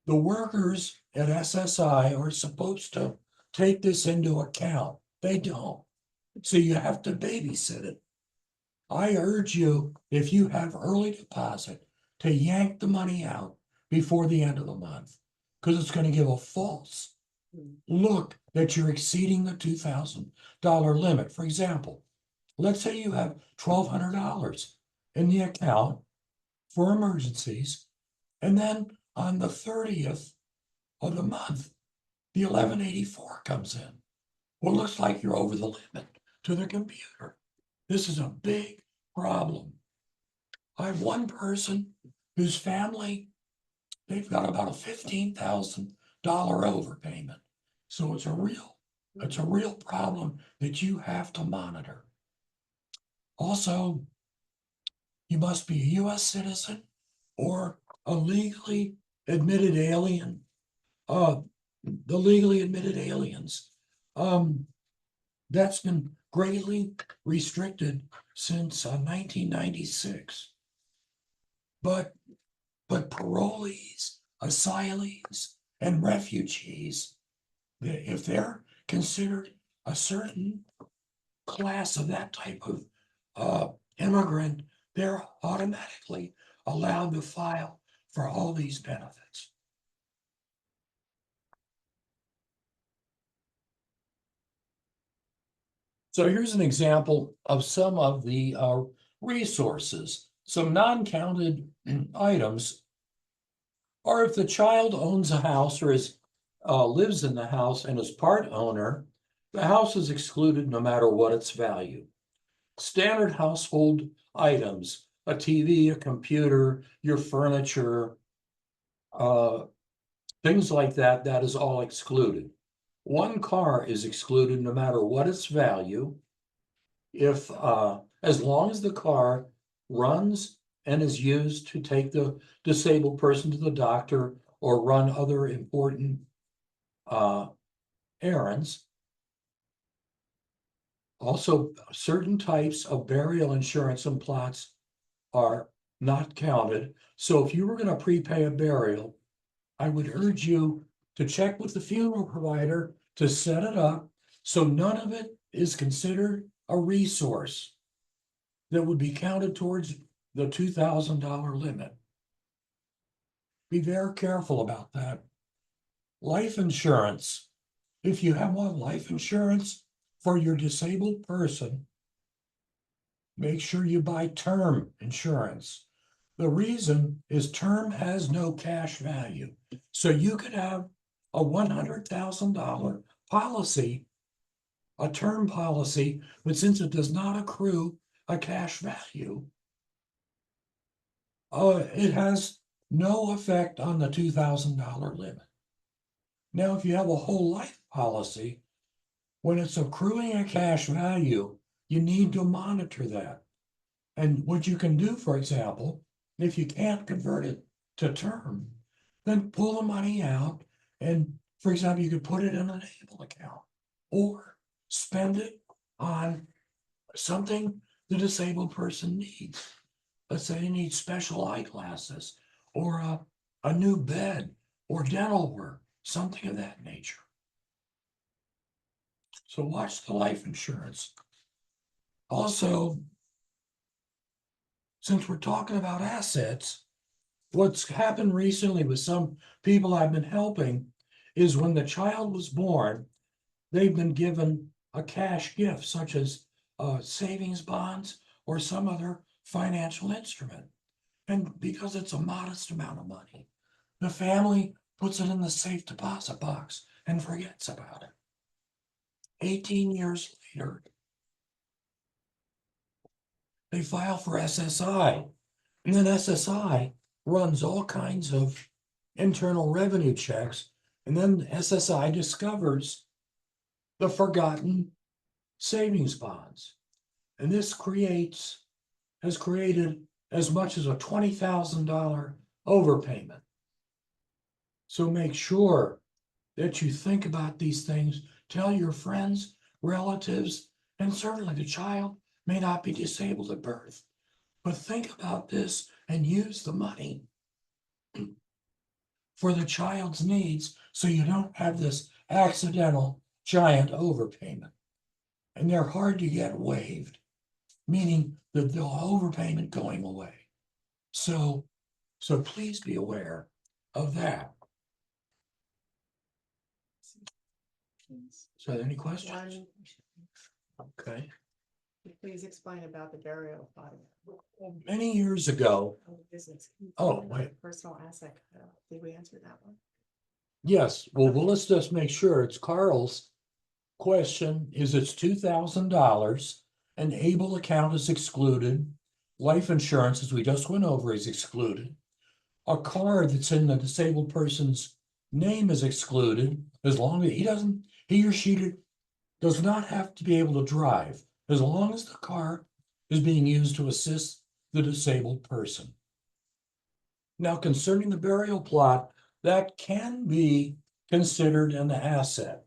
The workers at SSI are supposed to take this into account. They don't. So you have to babysit it. I urge you, if you have early deposit, to yank the money out before the end of the month, because it's going to give a false look that you're exceeding the $2,000 limit. For example, let's say you have $1,200 in the account for emergencies, and then on the 30th of the month, the 1184 comes in. Well, it looks like you're over the limit to the computer. This is a big problem. I have one person whose family, they've got about a $15,000 overpayment. So it's a real problem that you have to monitor. Also, you must be a US citizen or a legally admitted alien. The legally admitted aliens. That's been greatly restricted since 1996. But parolees, asylees, and refugees, if they're considered a certain class of that type of immigrant, they're automatically allowed to file for all these benefits. 。So here's an example of some of the resources. Some non-counted items are if the child owns a house or lives in the house and is part owner, the house is excluded no matter what its value. Standard household items, a TV, a computer, your furniture, things like that, that is all excluded. One car is excluded no matter what its value. If as long as the car runs and is used to take the disabled person to the doctor or run other important errands. Also, certain types of burial insurance and plots are not counted. So if you were going to prepay a burial, I would urge you to check with the funeral provider to set it up so none of it is considered a resource that would be counted towards the $2,000 limit. Be very careful about that. Life insurance. If you have life insurance for your disabled person, make sure you buy term insurance. The reason is term has no cash value. So you could have a $100,000 policy, a term policy, but since it does not accrue a cash value, it has no effect on the $2,000 limit. Now, if you have a whole life policy, when it's accruing a cash value, you need to monitor that. And what you can do, for example, if you can't convert it to term, then pull the money out. And for example, you could put it in an able account or spend it on something the disabled person needs. Let's say they need special eyeglasses or a new bed or dental work, something of that nature. So watch the life insurance. Also, since we're talking about assets, what's happened recently with some people I've been helping is when the child was born, they've been given a cash gift, such as savings bonds or some other financial instrument. And because it's a modest amount of money, the family puts it in the safe deposit box and forgets about it. 18 years later, they file for SSI, and then SSI runs all kinds of internal revenue checks, and then SSI discovers the forgotten savings bonds. And this has created as much as a $20,000 overpayment. So make sure that you think about these things. Tell your friends, relatives, and certainly the child may not be disabled at birth. But think about this and use the money for the child's needs so you don't have this accidental giant overpayment. And they're hard to get waived, meaning that the overpayment going away. So please be aware of that. So any questions? Okay. Please explain about the burial plot. Many years ago, Business. Oh, wait. Personal asset. Did we answer that one? yes, well, let's just make sure it's Carl's question is it's $2,000. An able account is excluded. Life insurance, as we just went over, is excluded. A car that's in the disabled person's name is excluded as long as he or she does not have to be able to drive, as long as the car is being used to assist the disabled person. Now, concerning the burial plot, that can be considered an asset.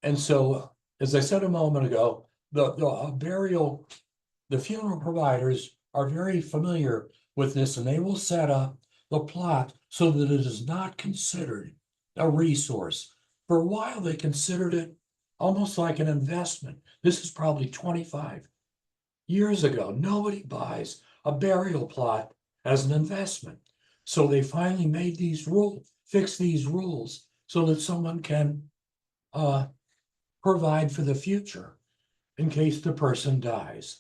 And so, as I said a moment ago, the funeral providers are very familiar with this, and they will set up the plot so that it is not considered a resource. For a while, they considered it almost like an investment. This is probably 25 years ago. Nobody buys a burial plot as an investment. So they finally made these rules, fixed these rules so that someone can provide for the future. in case the person dies.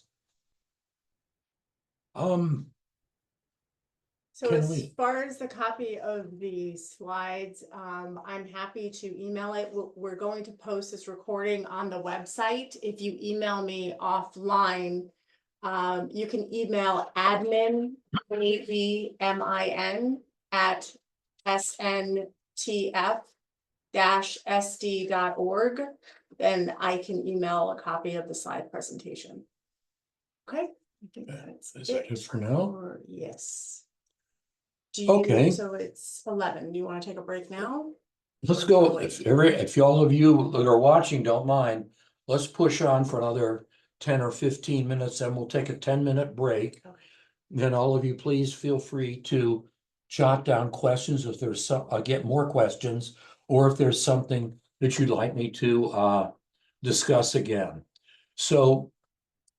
So Can as we- far as the copy of the slides, I'm happy to email it. We're going to post this recording on the website. If you email me offline, you can email admin, ABMIN, at SNTF-SD.org. Then I can email a copy of the slide presentation. Okay. I think that's Is that it for now? or- yes. Do you, Okay. so it's 11. Do you want to take a break now? Let's go. If all of you that are watching don't mind, let's push on for another 10 or 15 minutes, and we'll take a 10-minute break. Okay. Then all of you, please feel free to jot down questions if there's some, get more questions, or if there's something that you'd like me to discuss again. So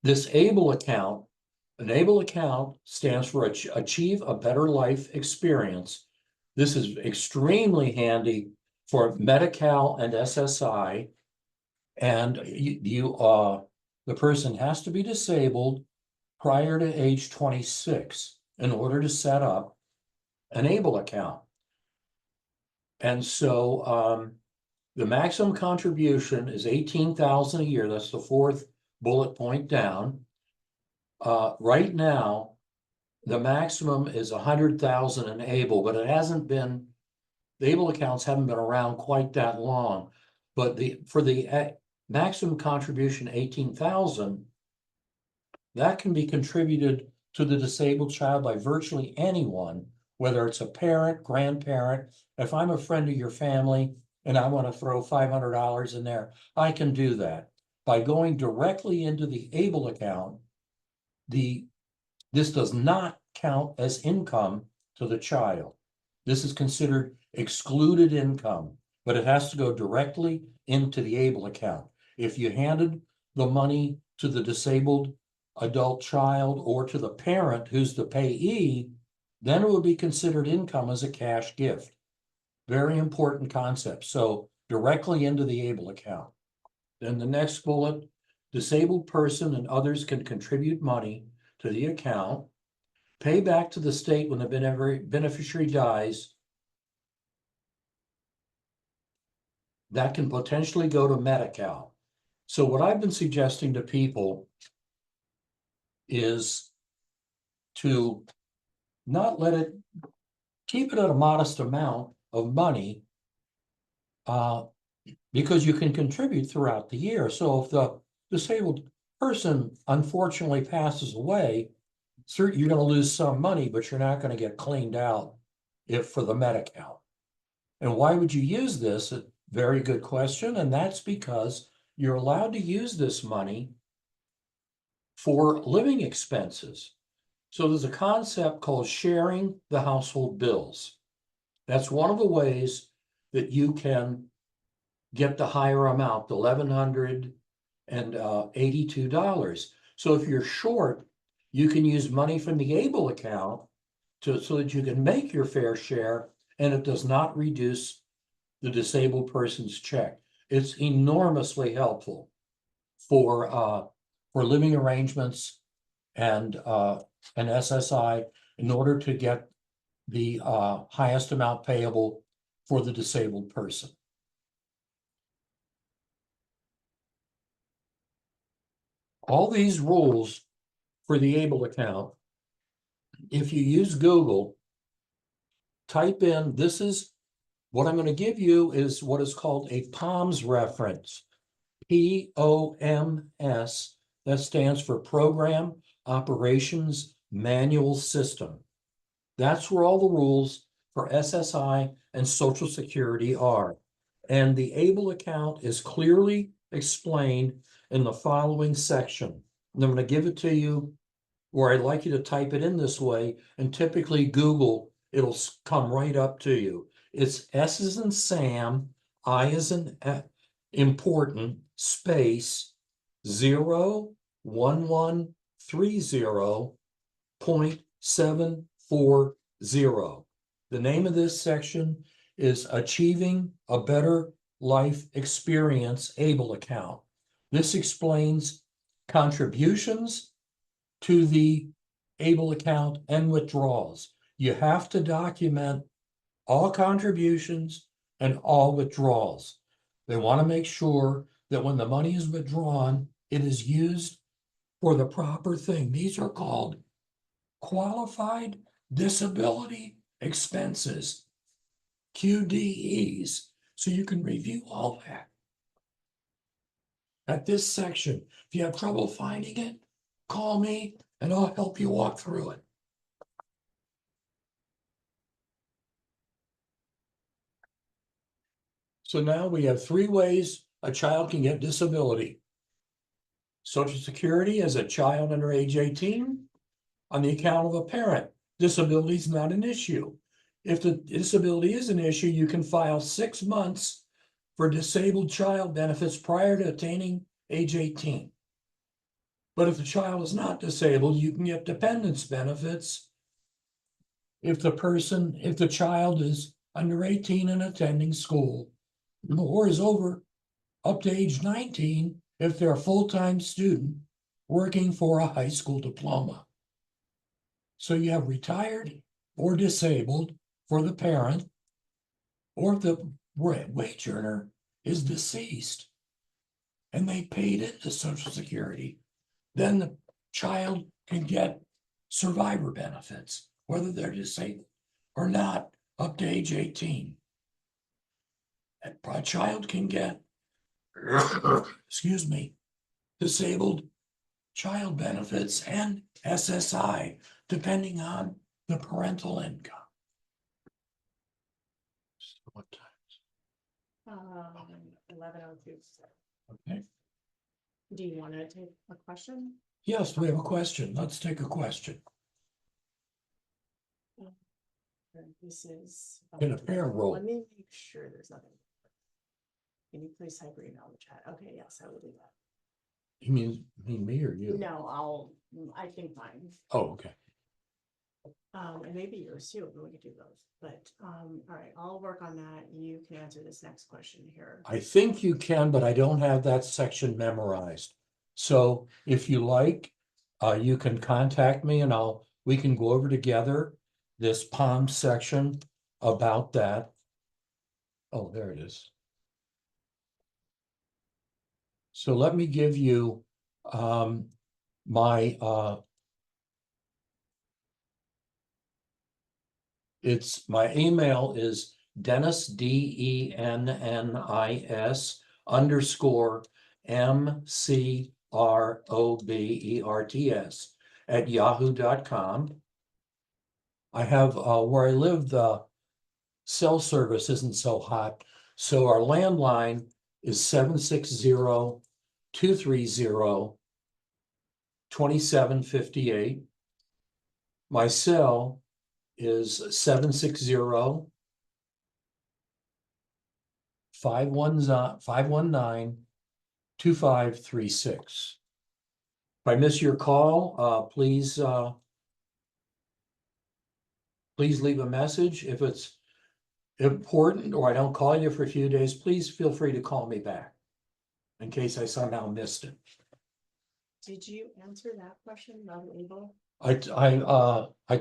this ABLE account, an ABLE account stands for Achieve a Better Life Experience. This is extremely handy for Medi-Cal and SSI. And the person has to be disabled prior to age 26 in order to set up an ABLE account. And so the maximum contribution is $18,000 a year. That's the fourth bullet point down. Right now, the maximum is 100,000 in ABLE, but it hasn't been, the ABLE accounts haven't been around quite that long. But for the maximum contribution, 18,000, that can be contributed to the disabled child by virtually anyone, whether it's a parent, grandparent. If I'm a friend of your family and I want to throw $500 in there, I can do that. By going directly into the ABLE account, this does not count as income to the child. This is considered excluded income, but it has to go directly into the ABLE account. If you handed the money to the disabled adult child or to the parent who's the payee, then it would be considered income as a cash gift. Very important concept. So directly into the ABLE account. Then the next bullet, disabled person and others can contribute money to the account, pay back to the state when the beneficiary dies. That can potentially go to Medi-Cal. So what I've been suggesting to people is to not let it, keep it at a modest amount of money, because you can contribute throughout the year. So if the disabled person unfortunately passes away, certainly you're going to lose some money, but you're not going to get cleaned out for the Medi-Cal. And why would you use this? A very good question. And that's because you're allowed to use this money for living expenses. So there's a concept called sharing the household bills. That's one of the ways that you can get the higher amount, the $1,182. So if you're short, you can use money from the ABLE account so that you can make your fair share, and it does not reduce the disabled person's check. It's enormously helpful for living arrangements and an SSI in order to get the highest amount payable for the disabled person. All these rules for the ABLE account, if you use Google, type in, this is what I'm going to give you is what is called a POMS reference. POMS, that stands for Program Operations Manual System. That's where all the rules for SSI and Social Security are. And the ABLE account is clearly explained in the following section. And I'm going to give it to you, or I'd like you to type it in this way, and typically Google, it'll come right up to you. It's S as in Sam, I as in important, space 01130.740. The name of this section is Achieving a Better Life Experience ABLE account. This explains contributions to the ABLE account and withdrawals. You have to document all contributions and all withdrawals. They want to make sure that when the money is withdrawn, it is used for the proper thing. These are called qualified disability expenses, QDEs. So you can review all that. At this section, if you have trouble finding it, call me and I'll help you walk through it. So now we have 3 ways a child can get disability. Social Security as a child under age 18, on the account of a parent. Disability is not an issue. If the disability is an issue, you can file 6 months for disabled child benefits prior to attaining age 18. But if the child is not disabled, you can get dependence benefits if the child is under 18 and attending school, or is up to age 19 if they're a full-time student working for a high school diploma. So you have retired or disabled for the parent, or if the wage earner is deceased and they paid into Social Security, then the child can get survivor benefits, whether they're disabled or not, up to age 18. A child can get, excuse me, disabled child benefits and SSI, depending on the parental income. So what time? 11:02. Okay. Do you want to take a question? Yes, we have a question. Let's take a question. This is. In a pair roll. Let me make sure there's nothing. Can you please type your email in the chat? Okay, yes, I will do that. You mean me or you? No, I think mine. Oh, okay. And maybe yours too, we could do both, but, all right, I'll work on that. You can answer this next question here. I think you can, but I don't have that section memorized. So if you like, you can contact me and we can go over together this POM section about that. Oh, there it is. So let me give you my my email is Dennis DENNIS _MCROBERTS at yahoo.com. I have where I live, the cell service isn't so hot, so our landline is 760-230-2758. My cell is 760-519-2536. If I miss your call, please leave a message. If it's important or I don't call you for a few days, please feel free to call me back in case I somehow missed it. Did you answer that question about label? I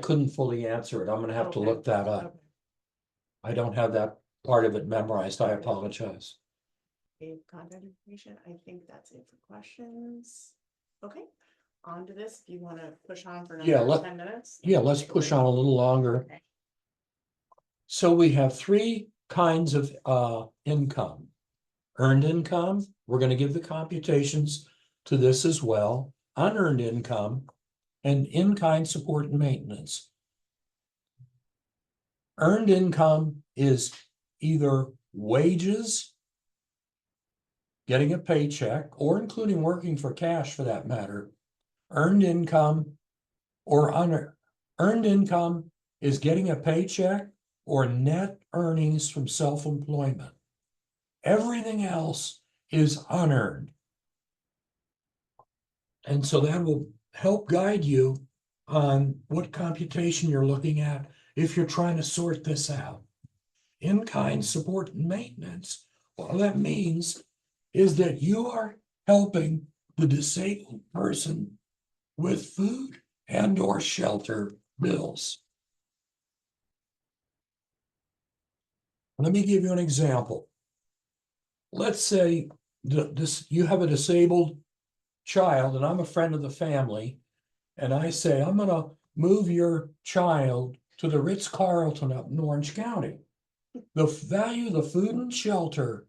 couldn't fully answer it. I'm gonna have to look that up. Okay. I don't have that part of it memorized. I apologize. Okay, contact information. I think that's it for questions. Okay, on to this. Do you want to push on for Yeah, another 10 minutes? Yeah, let's push on a little longer. Okay. So we have 3 kinds of income. Earned income, we're going to give the computations to this as well. Unearned income and in-kind support and maintenance. Earned income is either wages, getting a paycheck, or including working for cash for that matter. Earned income or unearned. Earned income is getting a paycheck or net earnings from self-employment. Everything else is unearned. And so that will help guide you on what computation you're looking at if you're trying to sort this out. In-kind support and maintenance, all that means is that you are helping the disabled person with food and or shelter bills. Let me give you an example. Let's say you have a disabled child and I'm a friend of the family, and I say, I'm gonna move your child to the Ritz-Carlton up in Orange County. The value of the food and shelter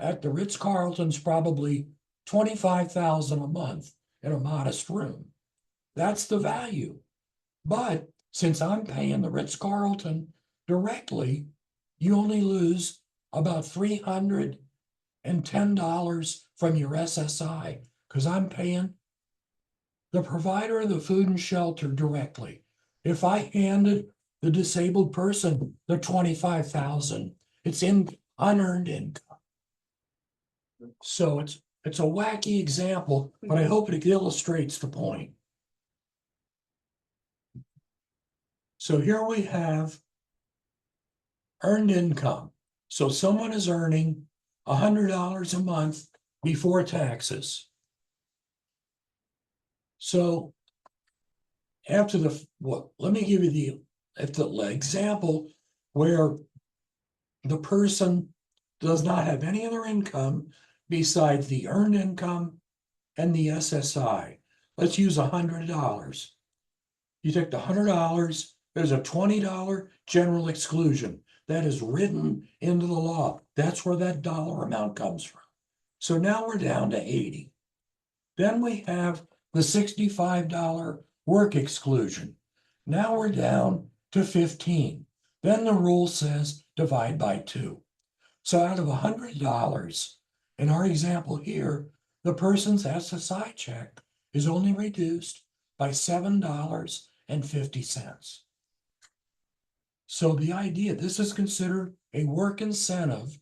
at the Ritz-Carlton's probably $25,000 a month in a modest room. That's the value. But since I'm paying the Ritz-Carlton directly, you only lose about $310 from your SSI because I'm paying the provider of the food and shelter directly. If I handed the disabled person the $25,000, it's in unearned income. So it's a wacky example, but I hope it illustrates the point. So here we have earned income. So someone is earning $100 a month before taxes. So after let me give you the example where the person does not have any other income besides the earned income and the SSI. Let's use $100. You take the $100, there's a $20 general exclusion that is written into the law. That's where that dollar amount comes from. So now we're down to 80. Then we have the $65 work exclusion. Now we're down to 15. Then the rule says divide by 2. So out of $100, in our example here, the person's SSI check is only reduced by $7.50. So the idea, this is considered a work incentive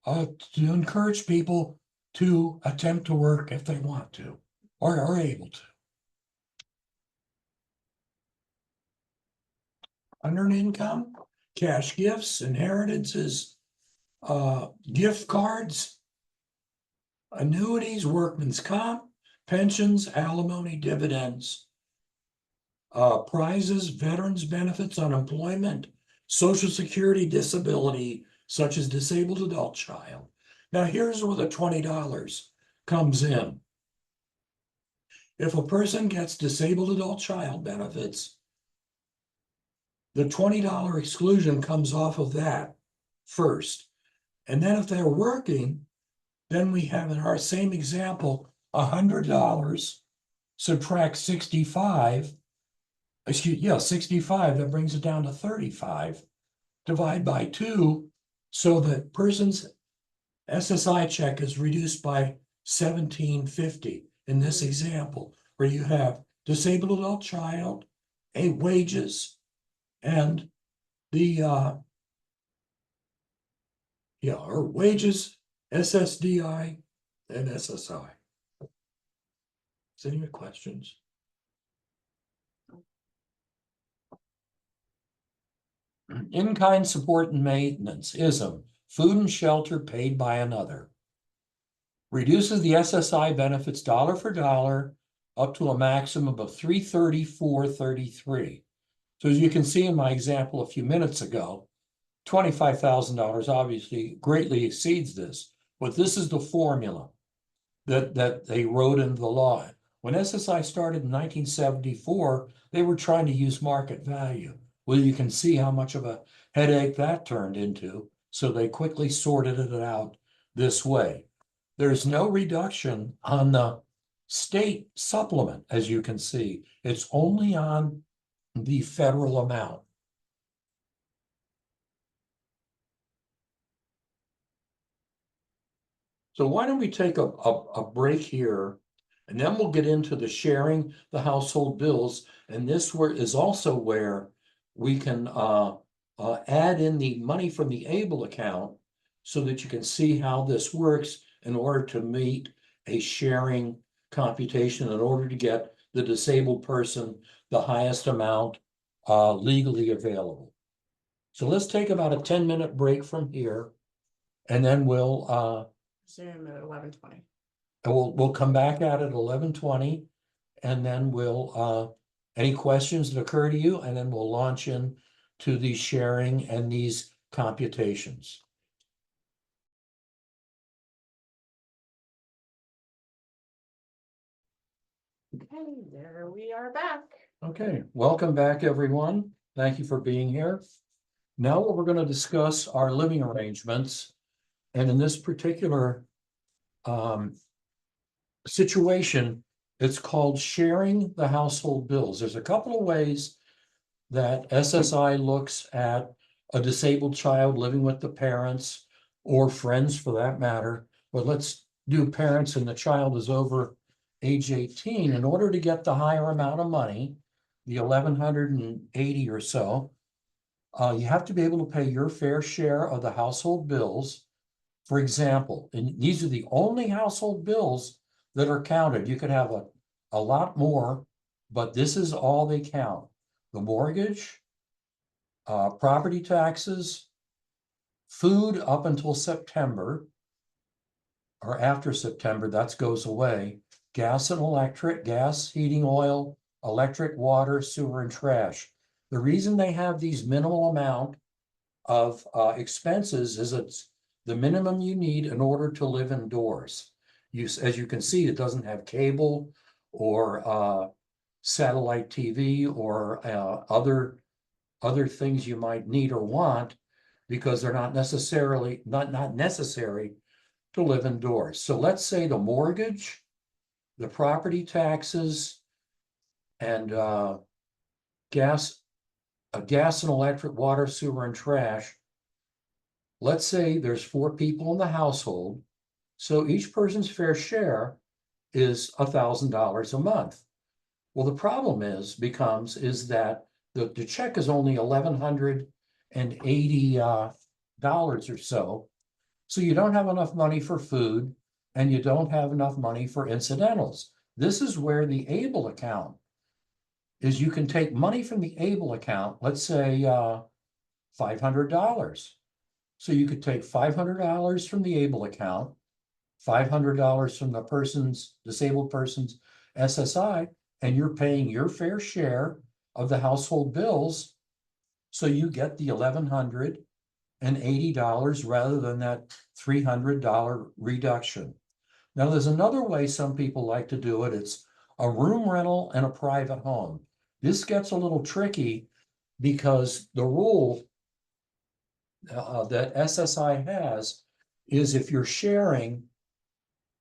to encourage people to attempt to work if they want to or are able to. Unearned income, cash gifts, inheritances, gift cards, annuities, workman's comp, pensions, alimony, dividends, prizes, veterans benefits, unemployment, Social Security, disability, such as disabled adult child. Now here's where the $20 comes in. If a person gets disabled adult child benefits, the $20 exclusion comes off of that first. And then if they're working, then we have in our same example, $100 subtract 65, 65, that brings it down to 35, divide by 2, so that person's SSI check is reduced by $17.50 in this example, where you have disabled adult child, wages, and the or wages, SSDI, and SSI. Is there any questions? In-kind support and maintenance, ISM, food and shelter paid by another. Reduces the SSI benefits dollar for dollar up to a maximum of $334.33. So as you can see in my example a few minutes ago, $25,000 obviously greatly exceeds this, but this is the formula that they wrote into the law. When SSI started in 1974, they were trying to use market value. Well, you can see how much of a headache that turned into, so they quickly sorted it out this way. There's no reduction on the state supplement, as you can see. It's only on the federal amount. So why don't we take a break here, and then we'll get into the sharing the household bills. And this is also where we can add in the money from the ABLE account so that you can see how this works in order to meet a sharing computation in order to get the disabled person the highest amount legally available. So let's take about a 10-minute break from here, and then we'll Zoom at 11:20. And we'll come back at it 11:20, and then we'll any questions that occur to you, and then we'll launch in to the sharing and these computations. Okay, there we are back. Okay, welcome back, everyone. Thank you for being here. Now what we're going to discuss are living arrangements. And in this particular situation, it's called sharing the household bills. There's a couple of ways that SSI looks at a disabled child living with the parents or friends for that matter. But let's do parents and the child is over age 18. In order to get the higher amount of money, the 1,180 or so, you have to be able to pay your fair share of the household bills. For example, and these are the only household bills that are counted. You could have a lot more, but this is all they count. The mortgage, property taxes, food up until September, or after September, that goes away, gas and electric, gas, heating oil, electric, water, sewer, and trash. The reason they have these minimal amount of expenses is it's the minimum you need in order to live indoors. As you can see, it doesn't have cable or satellite TV or other things you might need or want, because they're not necessarily not necessary to live indoors. So let's say the mortgage, the property taxes, and gas and electric, water, sewer, and trash. Let's say there's 4 people in the household, so each person's fair share is $1,000 a month. Well, the problem is that the check is only $1,180 or so. So you don't have enough money for food and you don't have enough money for incidentals. This is where the ABLE account is. You can take money from the ABLE account, let's say $500. So you could take $500 from the ABLE account, $500 from the disabled person's SSI, and you're paying your fair share of the household bills. So you get the $1,180 rather than that $300 reduction. Now, there's another way some people like to do it. It's a room rental and a private home. This gets a little tricky because the rule that SSI has is if you're sharing,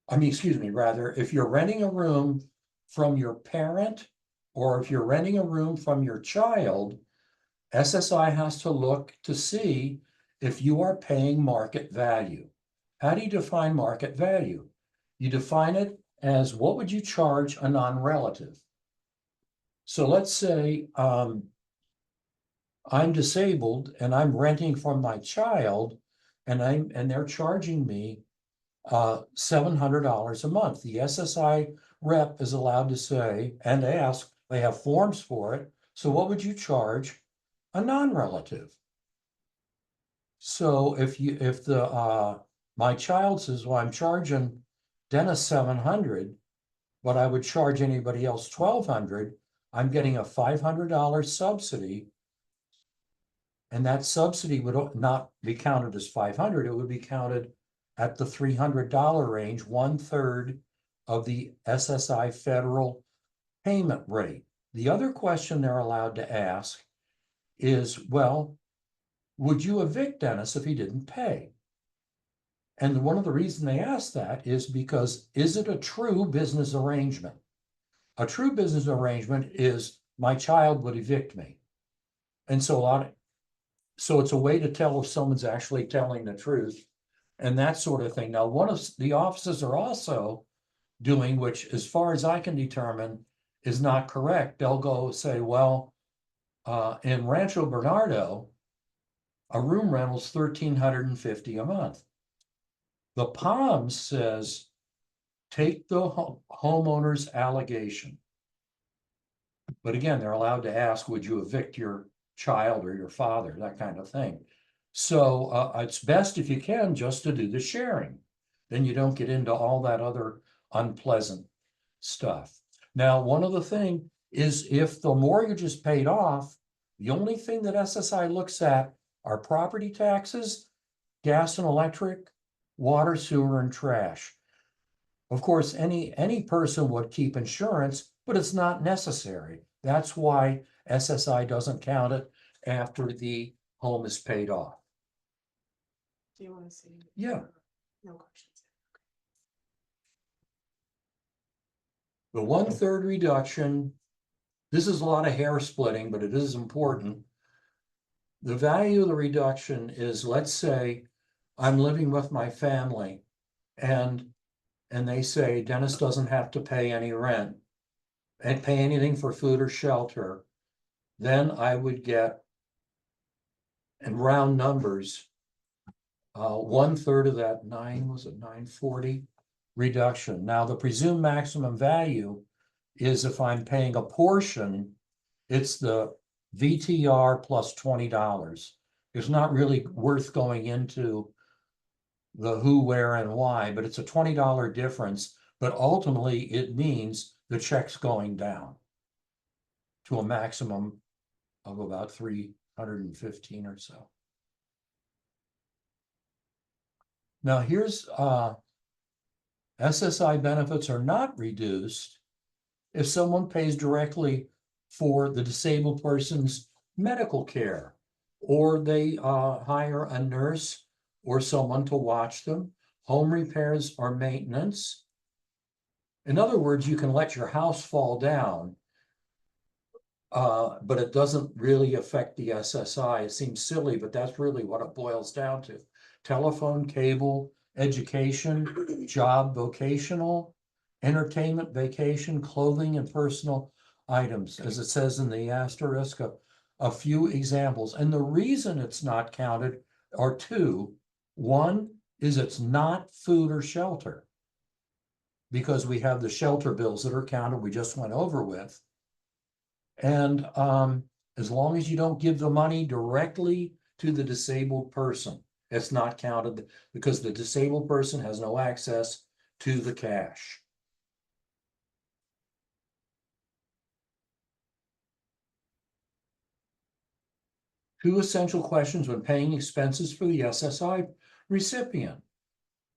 if you're renting a room from your parent or if you're renting a room from your child, SSI has to look to see if you are paying market value. How do you define market value? You define it as what would you charge a non-relative? So let's say I'm disabled and I'm renting from my child and they're charging me $700 a month. The SSI rep is allowed to say, and they have forms for it. So what would you charge a non-relative? So if my child says, well, I'm charging Dennis $700, but I would charge anybody else $1,200, I'm getting a $500 subsidy. And that subsidy would not be counted as $500, it would be counted at the $300 range, 1/3 of the SSI federal payment rate. The other question they're allowed to ask is, well, would you evict Dennis if he didn't pay? And one of the reasons they ask that is because, is it a true business arrangement? A true business arrangement is my child would evict me. And so it's a way to tell if someone's actually telling the truth and that sort of thing. Now, one of the offices are also doing, which as far as I can determine is not correct. They'll go say, well, in Rancho Bernardo, a room rental is $1,350 a month. The Palms says, take the homeowner's allegation. But again, they're allowed to ask, would you evict your child or your father, that kind of thing. So it's best if you can just to do the sharing. Then you don't get into all that other unpleasant stuff. Now, one other thing is if the mortgage is paid off, the only thing that SSI looks at are property taxes, gas and electric, water, sewer, and trash. Of course, any person would keep insurance, but it's not necessary. That's why SSI doesn't count it after the home is paid off. Do you want to see? Yeah. No questions. The 1/3 reduction, this is a lot of hair splitting, but it is important. The value of the reduction is, let's say I'm living with my family and they say Dennis doesn't have to pay any rent and pay anything for food or shelter. Then I would get, in round numbers, 1/3 of that $940 reduction. Now, the presumed maximum value is if I'm paying a portion, it's the VTR plus $20. It's not really worth going into the who, where, and why, but it's a $20 difference. But ultimately, it means the check's going down to a maximum of about 315 or so. Now, here's SSI benefits are not reduced if someone pays directly for the disabled person's medical care, or they hire a nurse or someone to watch them, home repairs or maintenance. In other words, you can let your house fall down, but it doesn't really affect the SSI. It seems silly, but that's really what it boils down to. Telephone, cable, education, job, vocational, entertainment, vacation, clothing, and personal items, as it says in the asterisk, a few examples. And the reason it's not counted are two. One is it's not food or shelter, because we have the shelter bills that are counted, we just went over with. And as long as you don't give the money directly to the disabled person, it's not counted, because the disabled person has no access to the cash. Two essential questions when paying expenses for the SSI recipient.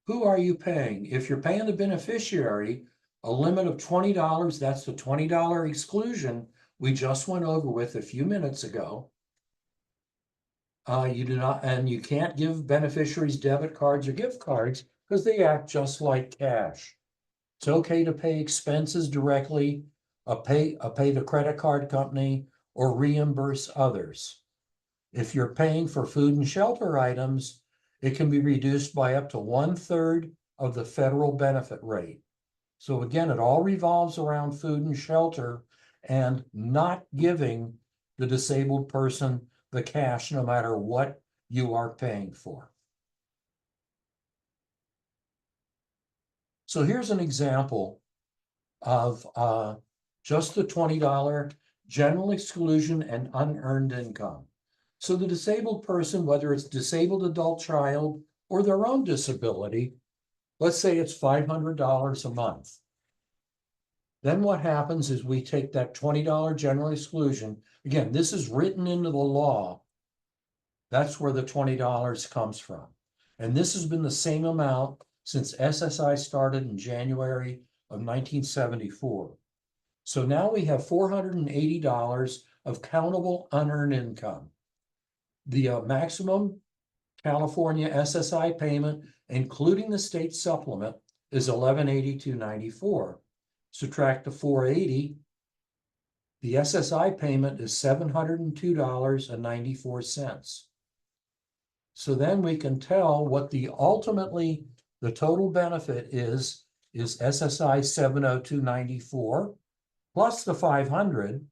Who are you paying? If you're paying the beneficiary, a limit of $20, that's the $20 exclusion we just went over with a few minutes ago. You do not, and you can't give beneficiaries debit cards or gift cards because they act just like cash. It's okay to pay expenses directly, pay the credit card company, or reimburse others. If you're paying for food and shelter items, it can be reduced by up to 1/3 of the federal benefit rate. So again, it all revolves around food and shelter and not giving the disabled person the cash, no matter what you are paying for. So here's an example of just the $20 general exclusion and unearned income. So the disabled person, whether it's disabled adult child or their own disability, let's say it's $500 a month. Then what happens is we take that $20 general exclusion. Again, this is written into the law. That's where the $20 comes from. And this has been the same amount since SSI started in January of 1974. So now we have $480 of countable unearned income. The maximum California SSI payment, including the state supplement, is $1182.94. Subtract the $480, the SSI payment is $702.94. So then we can tell what the total benefit is SSI 702.94 plus the 500.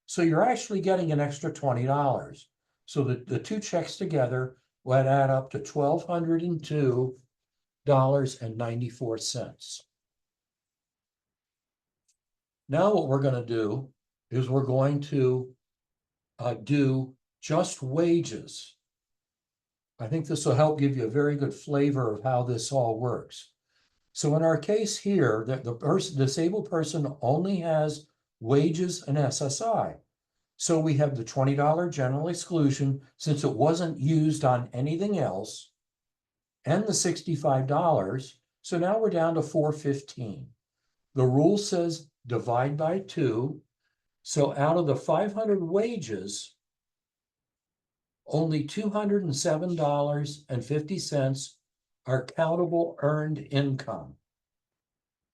So you're actually getting an extra $20. So the two checks together would add up to $1,202.94. Now what we're going to do is we're going to do just wages. I think this will help give you a very good flavor of how this all works. So in our case here, the disabled person only has wages and SSI. So we have the $20 general exclusion since it wasn't used on anything else, and the $65. So now we're down to $415. The rule says divide by 2. So out of the 500 wages, only $207.50 are countable earned income.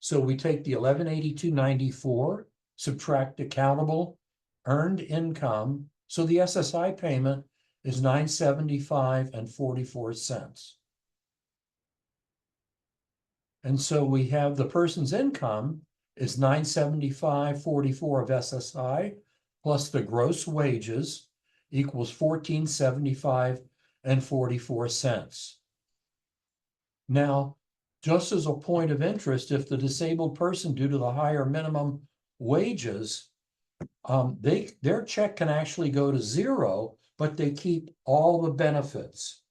So we take the 1182.94, subtract the countable earned income. So the SSI payment is $975.44. And so we have the person's income is $975.44 of SSI plus the gross wages equals $1475.44. Now, just as a point of interest, if the disabled person, due to the higher minimum wages, their check can actually go to 0, but they keep all the benefits.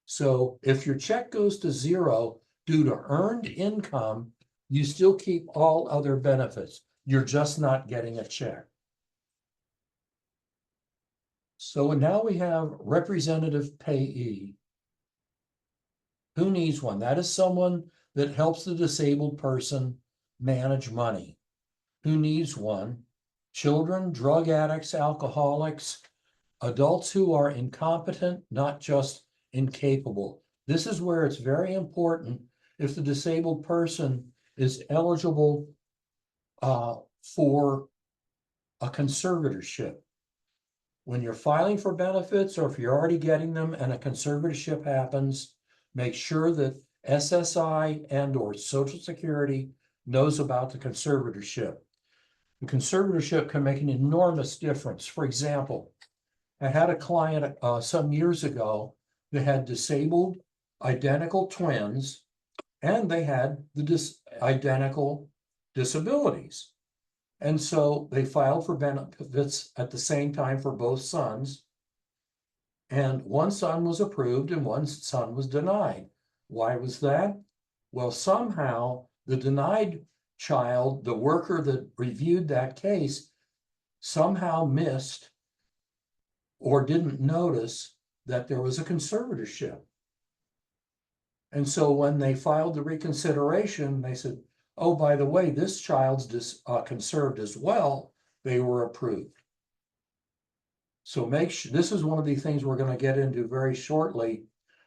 So if your check goes to 0 due to earned income, you still keep all other benefits. You're just not getting a check. So now we have representative payee. Who needs one? That is someone that helps the disabled person manage money. Who needs one? Children, drug addicts, alcoholics, adults who are incompetent, not just incapable. This is where it's very important if the disabled person is eligible for a conservatorship. When you're filing for benefits, or if you're already getting them and a conservatorship happens, make sure that SSI and/or Social Security knows about the conservatorship. The conservatorship can make an enormous difference. For example, I had a client some years ago that had disabled identical twins, and they had the identical disabilities. And so they filed for benefits at the same time for both sons. And one son was approved and one son was denied. Why was that? Well, somehow the denied child, the worker that reviewed that case, somehow missed or didn't notice that there was a conservatorship. And so when they filed the reconsideration, they said, oh, by the way, this child's conserved as well. They were approved. So this is one of the things we're going to get into very shortly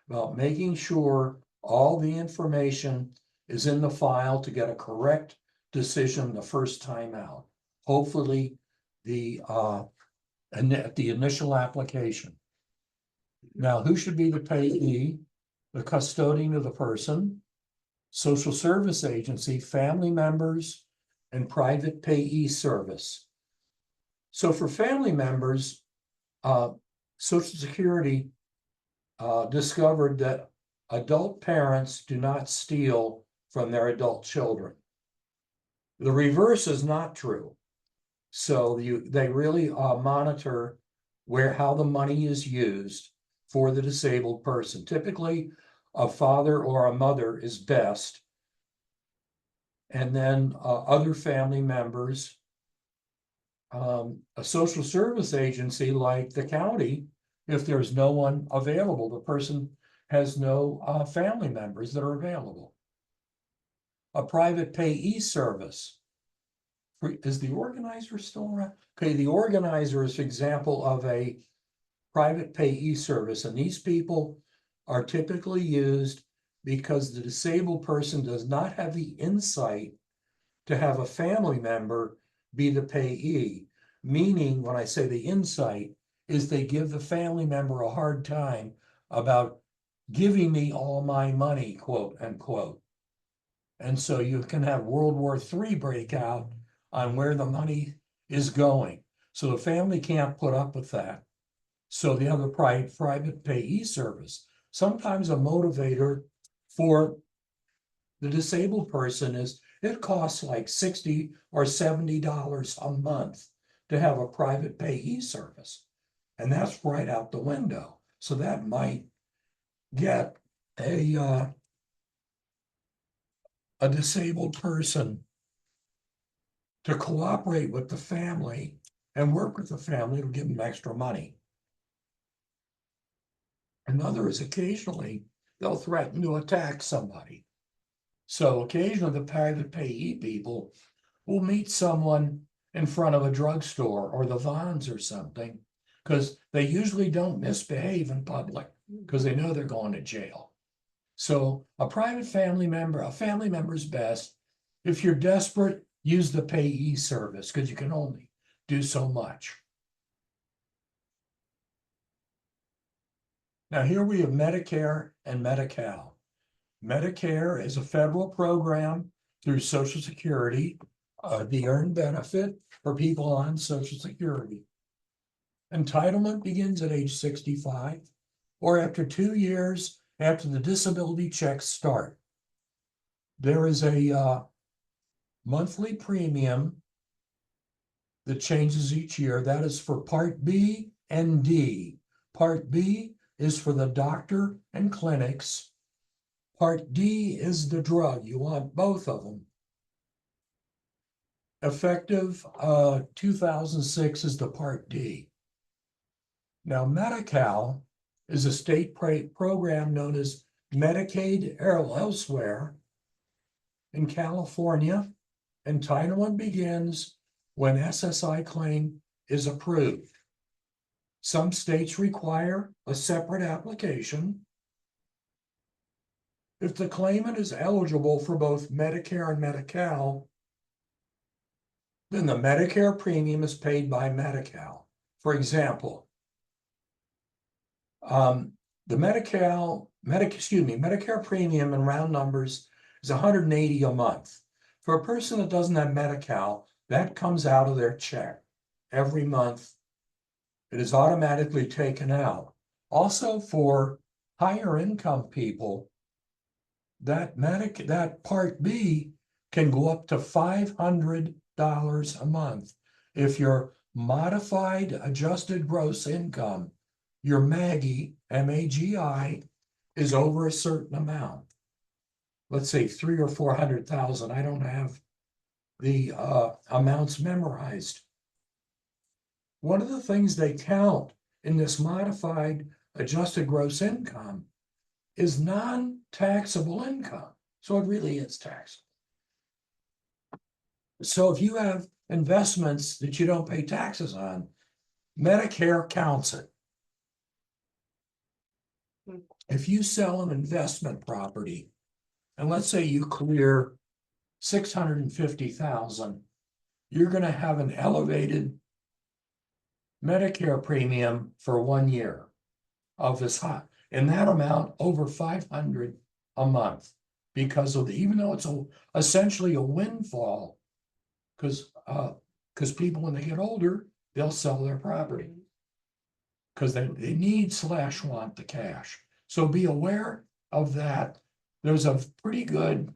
about making sure all the information is in the file to get a correct decision the first time out. Hopefully at the initial application. Now, who should be the payee? The custodian of the person, social service agency, family members, and private payee service. So for family members, Social Security discovered that adult parents do not steal from their adult children. The reverse is not true. So they really monitor how the money is used for the disabled person. Typically, a father or a mother is best, and then other family members. A social service agency like the county, if there's no one available, the person has no family members that are available. A private payee service. Is the organizer still around? Okay, the organizer is an example of a private payee service, and these people are typically used because the disabled person does not have the insight to have a family member be the payee. Meaning, when I say the insight, is they give the family member a hard time about giving me all my money, quote unquote. And so you can have World War III break out on where the money is going. So the family can't put up with that. So the other private payee service, sometimes a motivator for the disabled person is it costs like $60 or $70 a month to have a private payee service. And that's right out the window. So that might get a a disabled person to cooperate with the family and work with the family to give them extra money. And others, occasionally, they'll threaten to attack somebody. So occasionally the private payee people will meet someone in front of a drugstore or the Vons or something, because they usually don't misbehave in public because they know they're going to jail. So a private family member, a family member's best. If you're desperate, use the payee service because you can only do so much. Now here we have Medicare and Medi-Cal. Medicare is a federal program through Social Security, the earned benefit for people on Social Security. Entitlement begins at age 65 or after 2 years after the disability checks start. There is a monthly premium that changes each year. That is for Part B and D. Part B is for the doctor and clinics. Part D is the drug. You want both of them. Effective 2006 is the Part D. Now, Medi-Cal is a state program known as Medicaid elsewhere. In California, entitlement begins when SSI claim is approved. Some states require a separate application. If the claimant is eligible for both Medicare and Medi-Cal, then the Medicare premium is paid by Medi-Cal. For example, the Medicare premium in round numbers is $180 a month. For a person that doesn't have Medi-Cal, that comes out of their check every month. It is automatically taken out. Also, for higher income people, that Part B can go up to $500 a month. If your modified adjusted gross income, your MAGI, M-A-G-I, is over a certain amount. Let's say 300,000 or 400,000. I don't have the amounts memorized. One of the things they count in this modified adjusted gross income is non-taxable income. So it really is taxable. So if you have investments that you don't pay taxes on, Medicare counts it. If you sell an investment property, and let's say you clear $650,000, you're going to have an elevated Medicare premium for 1 year of this high, and that amount over $500 a month, because of even though it's essentially a windfall, because people, when they get older, they'll sell their property because they need / want the cash. So be aware of that. There's a pretty good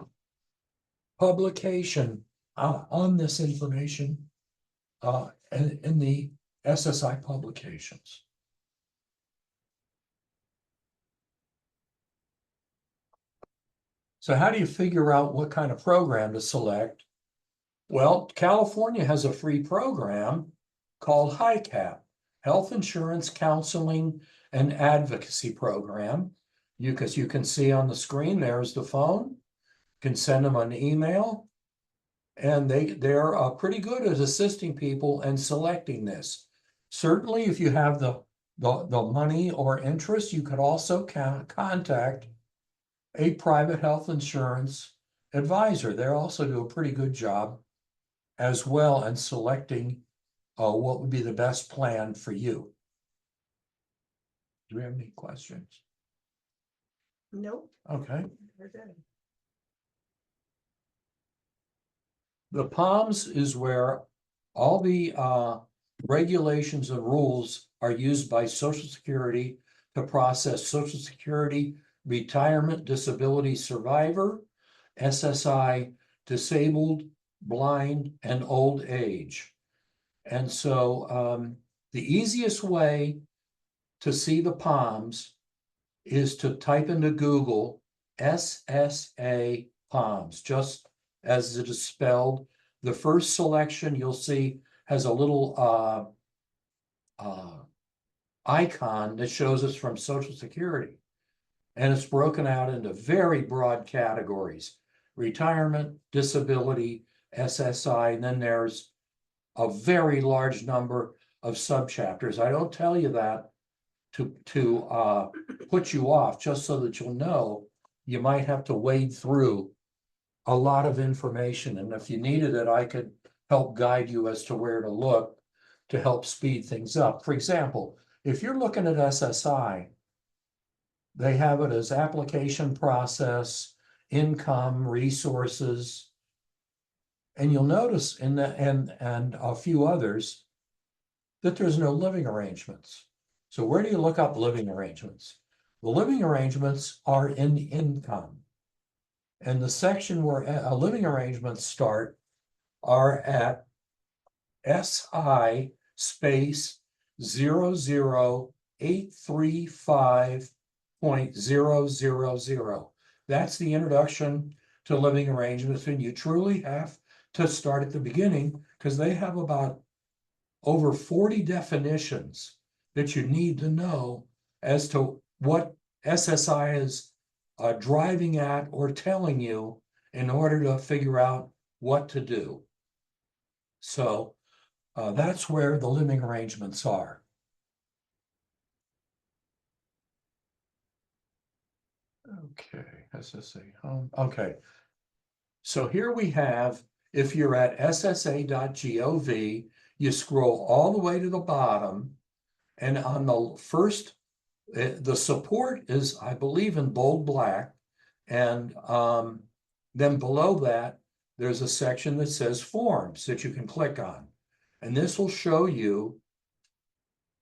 publication on this information in the SSI publications. So how do you figure out what kind of program to select? Well, California has a free program called HICAP, Health Insurance Counseling and Advocacy Program. As you can see on the screen, there's the phone. You can send them an email, and they're pretty good at assisting people and selecting this. Certainly, if you have the money or interest, you could also contact a private health insurance advisor. They also do a pretty good job as well in selecting what would be the best plan for you. Do we have any questions? Nope. Okay. We're good. The POMS is where all the regulations and rules are used by Social Security to process Social Security, retirement, disability survivor, SSI, disabled, blind, and old age. And so the easiest way to see the POMS is to type into Google SSA palms, just as it is spelled. The first selection you'll see has a little icon that shows us from Social Security. And it's broken out into very broad categories: retirement, disability, SSI, and then there's a very large number of subchapters. I don't tell you that to put you off, just so that you'll know you might have to wade through a lot of information. And if you needed it, I could help guide you as to where to look to help speed things up. For example, if you're looking at SSI, they have it as application process, income, resources. And you'll notice in the and a few others that there's no living arrangements. So where do you look up living arrangements? The living arrangements are in income. And the section where living arrangements start are at SI space 00835.000. That's the introduction to living arrangements, and you truly have to start at the beginning, because they have about over 40 definitions that you need to know as to what SSI is driving at or telling you in order to figure out what to do. So that's where the living arrangements are. Okay, SSA home. Okay. So here we have, if you're at ssa.gov, you scroll all the way to the bottom, and on the first, the support is, I believe, in bold black, and then below that, there's a section that says forms that you can click on. And this will show you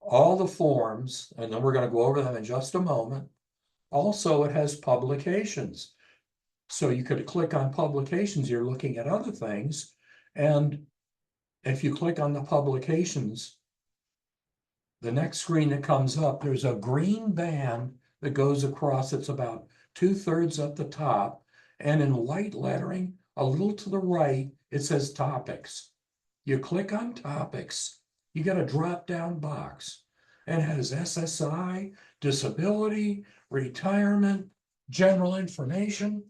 all the forms, and then we're going to go over them in just a moment. Also, it has publications. So you could click on publications, you're looking at other things. And if you click on the publications, the next screen that comes up, there's a green band that goes across. It's about 2/3 at the top. And in white lettering, a little to the right, it says topics. You click on topics, you get a drop-down box. And it has SSI, disability, retirement, general information.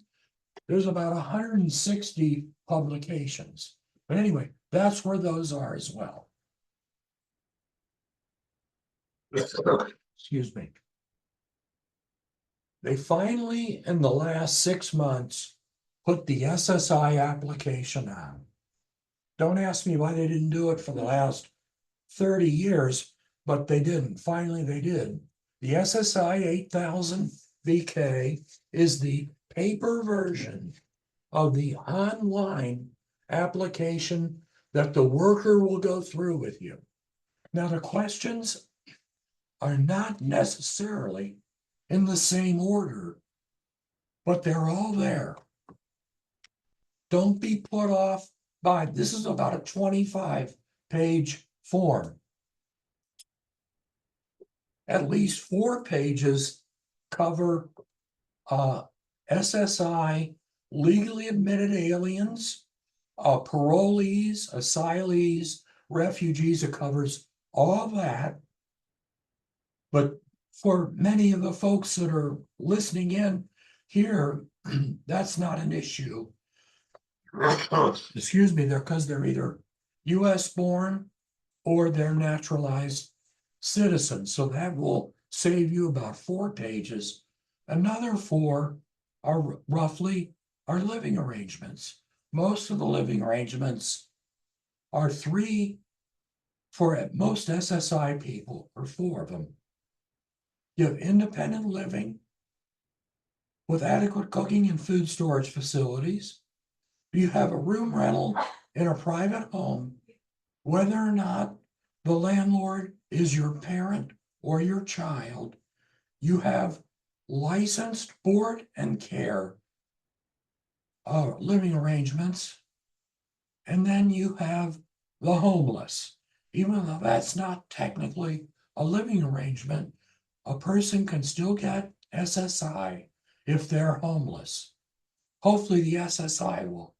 There's about 160 publications. But anyway, that's where those are as well. Excuse me. They finally, in the last 6 months, put the SSI application on. Don't ask me why they didn't do it for the last 30 years, but they didn't. Finally, they did. The SSI 8000 VK is the paper version of the online application that the worker will go through with you. Now, the questions are not necessarily in the same order, but they're all there. Don't be put off by, this is about a 25-page form. At least 4 pages cover SSI, legally admitted aliens, parolees, asylees, refugees. It covers all that. But for many of the folks that are listening in here, that's not an issue. Excuse me, because they're either US born or they're naturalized citizens. So that will save you about 4 pages. Another 4 are roughly our living arrangements. Most of the living arrangements are 3 for most SSI people, or 4 of them. You have independent living with adequate cooking and food storage facilities. You have a room rental in a private home, whether or not the landlord is your parent or your child. You have licensed board and care living arrangements. And then you have the homeless. Even though that's not technically a living arrangement, a person can still get SSI if they're homeless. hopefully the SSI will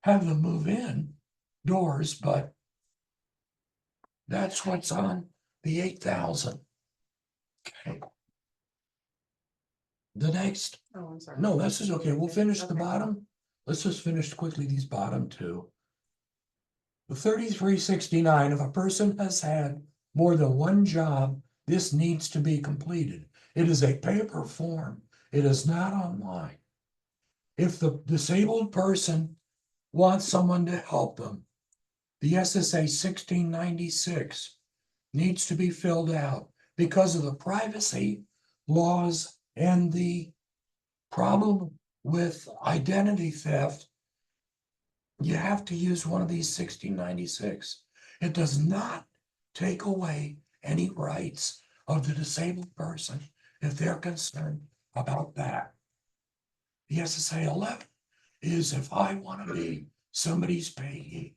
have them move in doors, but that's what's on the 8,000. Okay. The next, Oh, I'm sorry. no, this is okay. We'll finish the Okay. bottom. Let's just finish quickly these bottom two. The 3369, if a person has had more than one job, this needs to be completed. It is a paper form. It is not online. If the disabled person wants someone to help them, the SSA 1696 needs to be filled out because of the privacy laws and the problem with identity theft. You have to use one of these 1696. It does not take away any rights of the disabled person if they're concerned about that. The SSA 11 is if I want to be somebody's payee.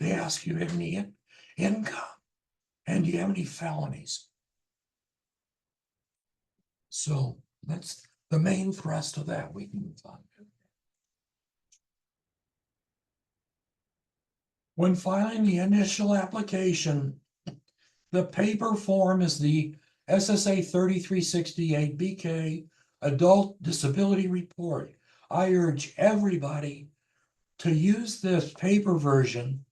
They ask you, have any income and do you have any felonies? So that's the main thrust of that. We can move on. When filing the initial application, the paper form is the SSA 3368 BK Adult Disability Report. I urge everybody to use this paper version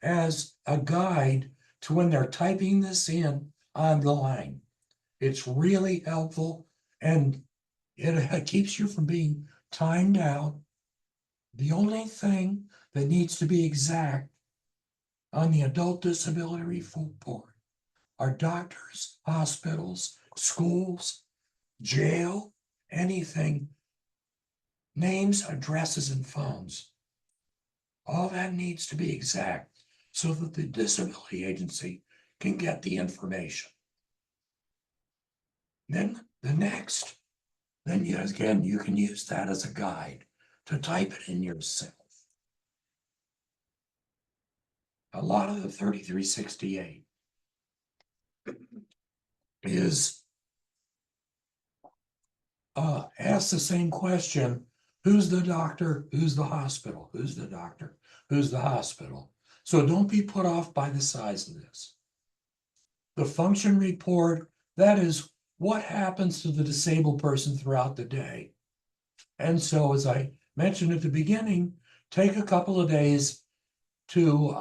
as a guide to when they're typing this in on the line. It's really helpful and it keeps you from being timed out. The only thing that needs to be exact on the adult disability report are doctors, hospitals, schools, jail, anything, names, addresses, and phones. All that needs to be exact so that the disability agency can get the information. Then the next, then you, again, you can use that as a guide to type it in yourself. A lot of the 3368 is ask the same question. Who's the doctor? Who's the hospital? Who's the doctor? Who's the hospital? So don't be put off by the size of this. The function report, that is what happens to the disabled person throughout the day. And so, as I mentioned at the beginning, take a couple of days to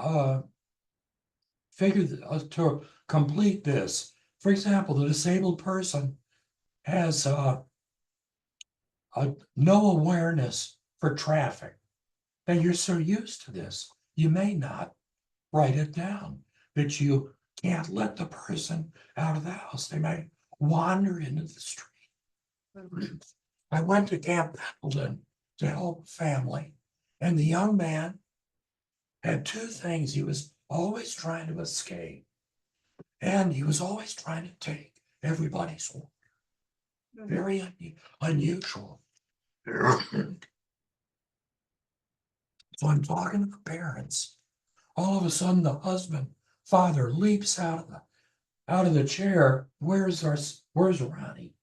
to complete this. For example, the disabled person has no awareness for traffic. And you're so used to this, you may not write it down, but you can't let the person out of the house. They might wander into the street. I went to Camp Pendleton to help a family, and the young man had two things. He was always trying to escape, and he was always trying to take everybody's water. Very unusual. So I'm talking to the parents. All of a sudden, the father leaps out of the chair. Where's Ronnie?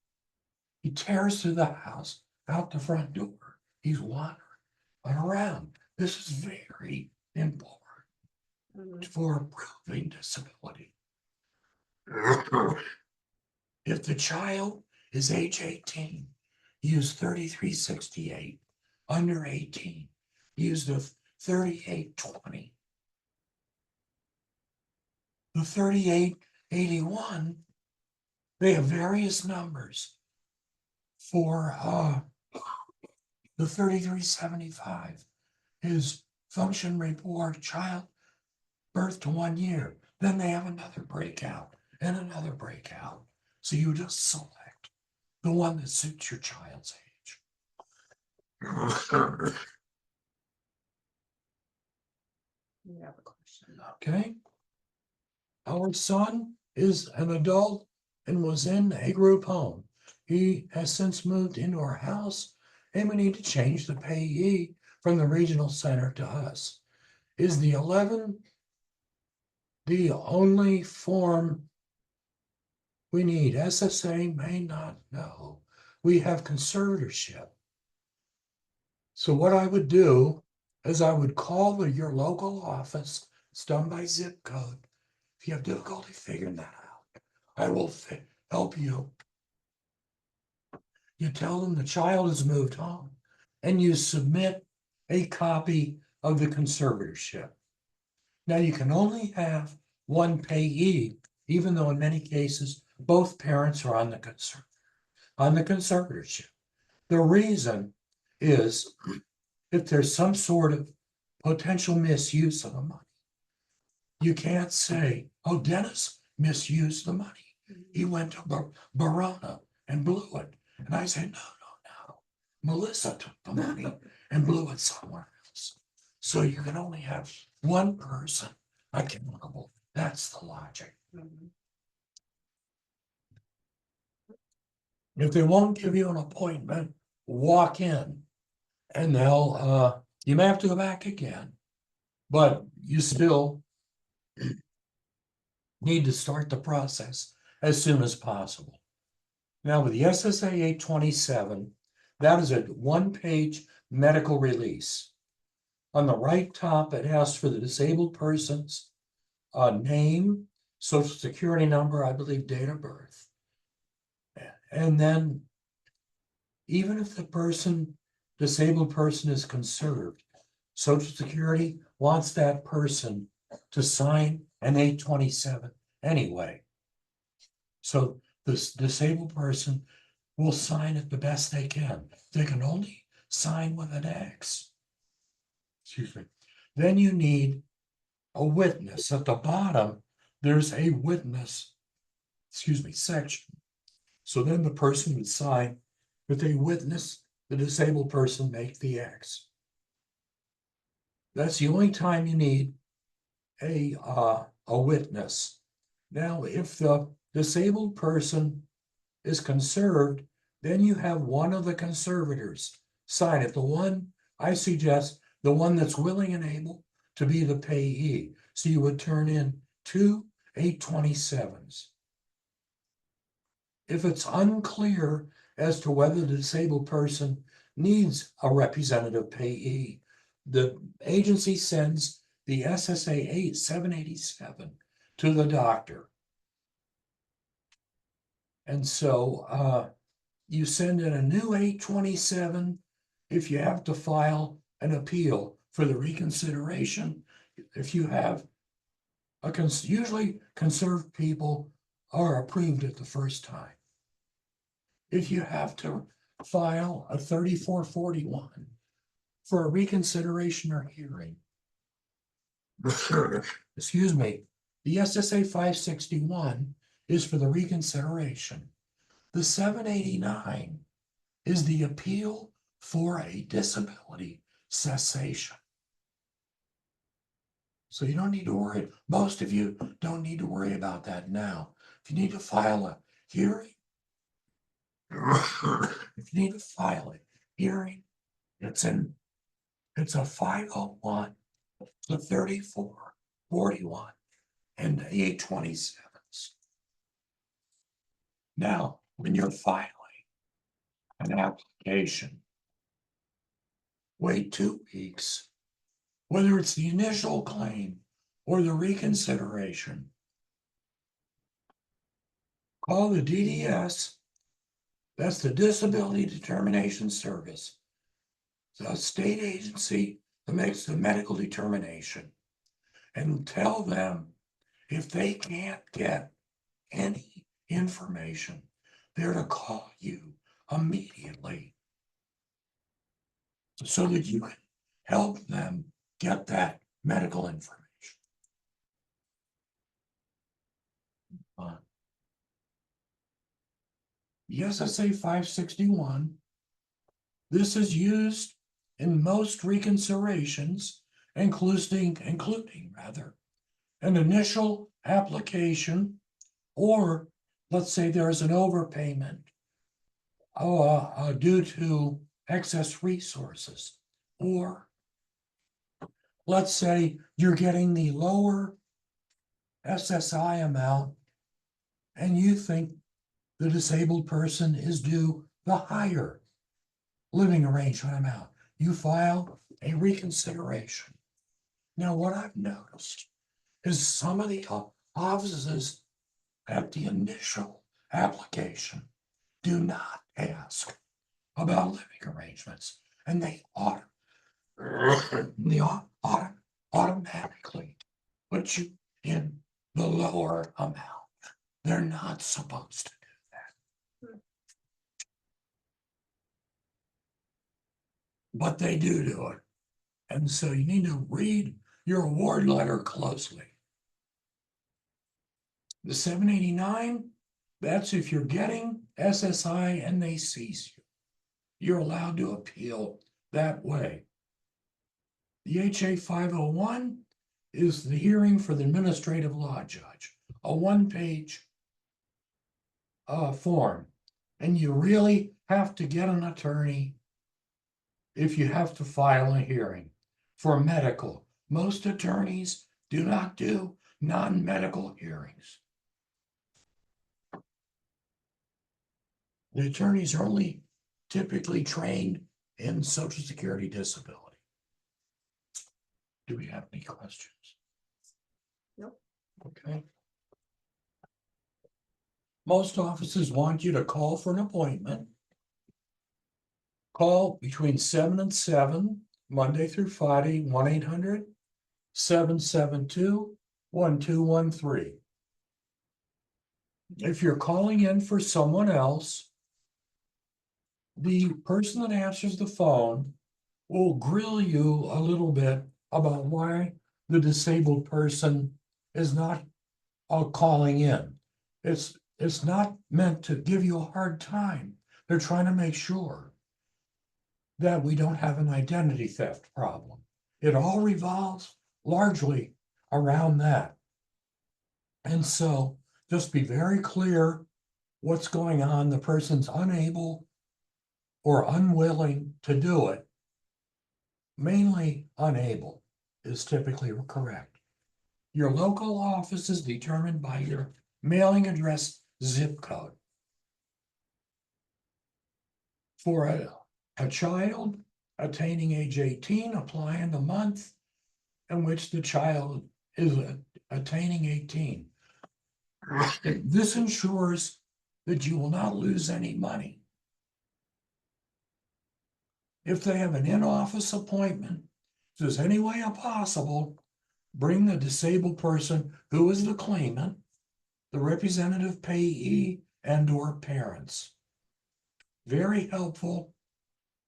He tears through the house, out the front door. He's wandering around. This is very important for proving disability. If the child is age 18, use 3368. Under 18, use the 3820. The 3881, they have various numbers. For the 3375 is function report child birth to 1 year. Then they have another breakout and another breakout. So you just select the one that suits your child's age. You have a question. Okay. Our son is an adult and was in a group home. He has since moved into our house, and we need to change the payee from the regional center to us. Is the 11 the only form we need? SSA may not know. We have conservatorship. So what I would do is I would call your local office. It's done by zip code. If you have difficulty figuring that out, I will help you. You tell them the child has moved home and you submit a copy of the conservatorship. Now you can only have one payee, even though in many cases, both parents are on the conservatorship. The reason is if there's some sort of potential misuse of the money, you can't say, oh, Dennis misused the money. He went to Barona and blew it. And I say, no. Melissa took the money and blew it somewhere else. So you can only have one person accountable. That's the logic. If they won't give you an appointment, walk in and they'll, you may have to go back again, but you still need to start the process as soon as possible. Now with the SSI 827, that is a one-page medical release. On the right top, it asks for the disabled person's name, social security number, I believe date of birth. And then even if the disabled person is conserved, Social Security wants that person to sign an 827 anyway. So this disabled person will sign it the best they can. They can only sign with an X. Excuse me. Then you need a witness. At the bottom, there's a witness, section. So then the person would sign that they witness the disabled person make the X. That's the only time you need a witness. Now, if the disabled person is conserved, then you have one of the conservators sign it. The one I suggest, the one that's willing and able to be the payee. So you would turn in 2 827s. If it's unclear as to whether the disabled person needs a representative payee, the agency sends the SSA 787 to the doctor. And so you send in a new 827 if you have to file an appeal for the reconsideration. If you have usually conserved people are approved at the first time. If you have to file a 3441 for a reconsideration or hearing, excuse me, the SSA 561 is for the reconsideration. The 789 is the appeal for a disability cessation. So you don't need to worry. Most of you don't need to worry about that now. If you need to file a hearing, it's a 501, the 3441, and 827s. Now, when you're filing an application, wait 2 weeks. Whether it's the initial claim or the reconsideration, call the DDS, that's the Disability Determination Service, the state agency that makes the medical determination, and tell them if they can't get any information, they're to call you immediately so that you can help them get that medical information. The SSA 561, this is used in most reconsiderations, including an initial application, or let's say there's an overpayment due to excess resources, or let's say you're getting the lower SSI amount and you think the disabled person is due the higher living arrangement amount. you file a reconsideration. Now, what I've noticed is some of the offices at the initial application do not ask about living arrangements, and they automatically put you in the lower amount. They're not supposed to do that. But they do it. And so you need to read your award letter closely. The 789, that's if you're getting SSI and they seize you. You're allowed to appeal that way. The HA 501 is the hearing for the administrative law judge, a one-page form. And you really have to get an attorney if you have to file a hearing. For medical, most attorneys do not do non-medical hearings. The attorneys are only typically trained in Social Security disability. Do we have any questions? Nope. Okay. Most offices want you to call for an appointment. Call between 7 and 7, Monday through Friday, 1-800-772-1213. If you're calling in for someone else, the person that answers the phone will grill you a little bit about why the disabled person is not calling in. It's not meant to give you a hard time. They're trying to make sure that we don't have an identity theft problem. It all revolves largely around that. And so just be very clear what's going on. The person's unable or unwilling to do it. Mainly unable is typically correct. Your local office is determined by your mailing address zip code. For a child attaining age 18, apply in the month in which the child is attaining 18. This ensures that you will not lose any money. If they have an in-office appointment, if there's any way possible, bring the disabled person who is the claimant, the representative payee, and/or parents. Very helpful,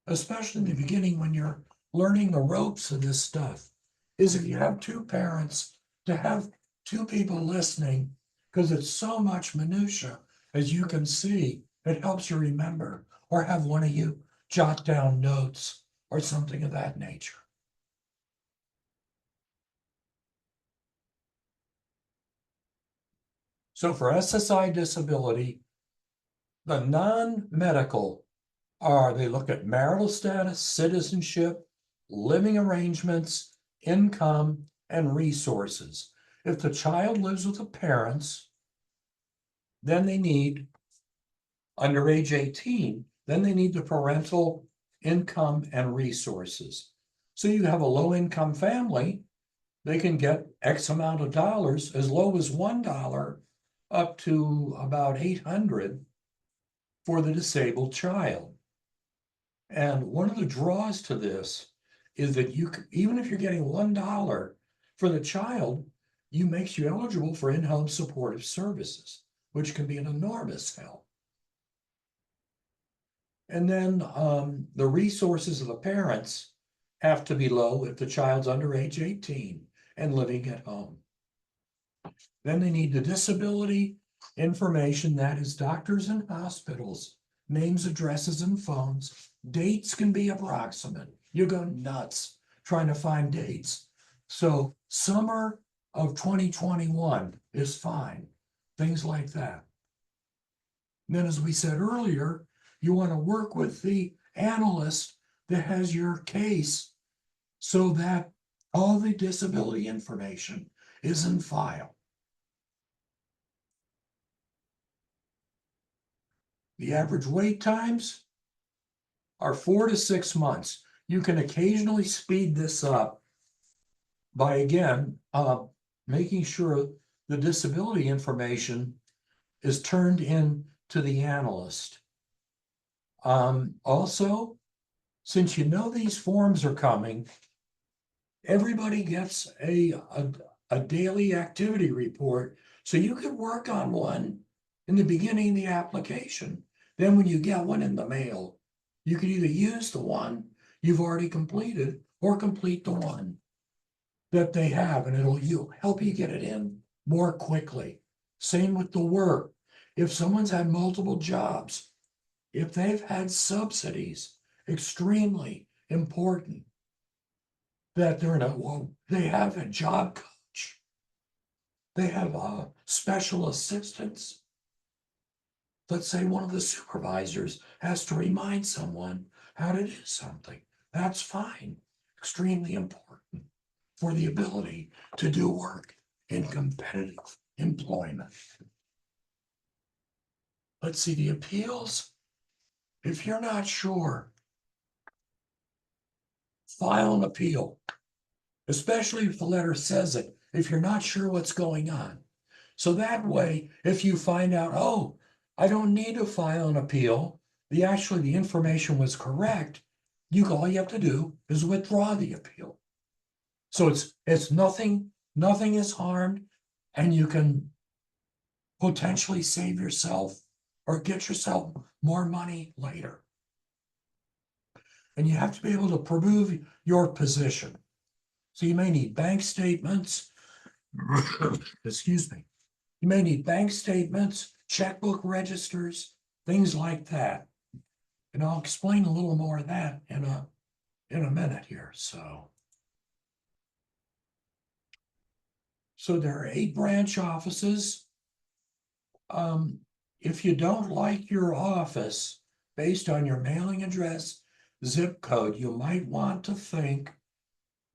especially in the beginning when you're learning the ropes of this stuff, is if you have two parents, to have two people listening, because it's so much minutia, as you can see, it helps you remember, or have one of you jot down notes or something of that nature. So for SSI disability, the non-medical they look at marital status, citizenship, living arrangements, income, and resources. If the child lives with the parents, then they need, under age 18, then they need the parental income and resources. So you have a low-income family, they can get X amount of dollars, as low as $1 up to about 800 for the disabled child. And one of the draws to this is that you, even if you're getting $1 for the child, you makes you eligible for in-home supportive services, which can be an enormous help. And then the resources of the parents have to be low if the child's under age 18 and living at home. Then they need the disability information, that is doctors and hospitals, names, addresses, and phones. Dates can be approximate. You go nuts trying to find dates. So summer of 2021 is fine, things like that. And then, as we said earlier, you want to work with the analyst that has your case so that all the disability information is in file. The average wait times are 4 to 6 months. You can occasionally speed this up by, again, making sure the disability information is turned in to the analyst. Also, since you know these forms are coming, everybody gets a daily activity report, so you could work on one in the beginning of the application. Then when you get one in the mail, you could either use the one you've already completed or complete the one that they have, and it'll help you get it in more quickly. Same with the work. If someone's had multiple jobs, if they've had subsidies, extremely important that they have a job coach. They have special assistants. Let's say one of the supervisors has to remind someone how to do something. That's fine. Extremely important for the ability to do work in competitive employment. Let's see the appeals. If you're not sure, file an appeal, especially if the letter says it, if you're not sure what's going on. So that way, if you find out, oh, I don't need to file an appeal, the information was correct, all you have to do is withdraw the appeal. So it's nothing is harmed, and you can potentially save yourself or get yourself more money later. And you have to be able to prove your position. So you may need bank statements. Excuse me. You may need bank statements, checkbook registers, things like that. And I'll explain a little more of that in a minute here. So there are 8 branch offices. If you don't like your office based on your mailing address, zip code, you might want to think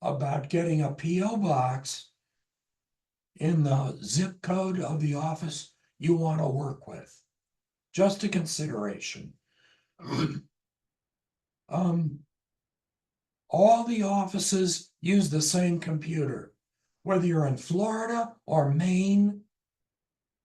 about getting a P.O. box in the zip code of the office you want to work with. Just a consideration. All the offices use the same computer. Whether you're in Florida or Maine,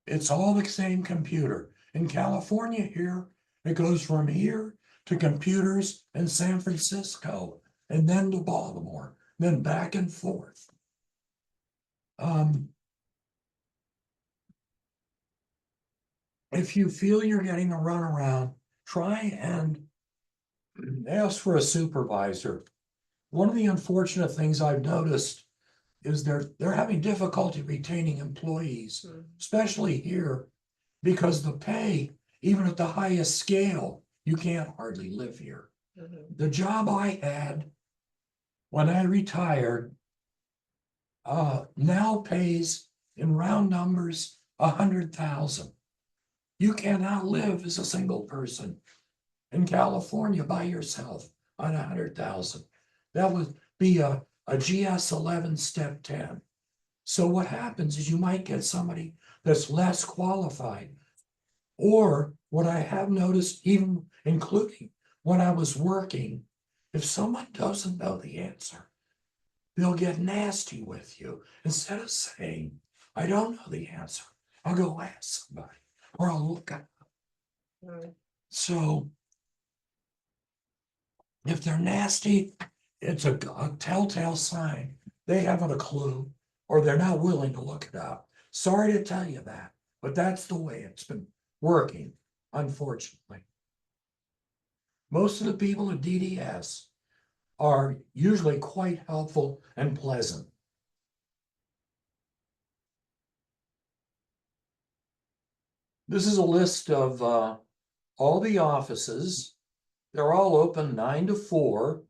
it's all the same computer. In California here, it goes from here to computers in San Francisco, and then to Baltimore, then back and forth. If you feel you're getting a runaround, try and ask for a supervisor. One of the unfortunate things I've noticed is they're having difficulty retaining employees, especially here, because the pay, even at the highest scale, you can't hardly live here. The job I had when I retired now pays, in round numbers, 100,000. You cannot live as a single person in California by yourself on 100,000. That would be a GS 11 step 10. So what happens is you might get somebody that's less qualified. Or what I have noticed, even including when I was working, if someone doesn't know the answer, they'll get nasty with you. Instead of saying, I don't know the answer, I'll go ask somebody, or I'll look up. So if they're nasty, it's a telltale sign they haven't a clue, or they're not willing to look it up. Sorry to tell you that, but that's the way it's been working, unfortunately. Most of the people at DDS are usually quite helpful and pleasant. This is a list of all the offices. They're all open 9 to 4,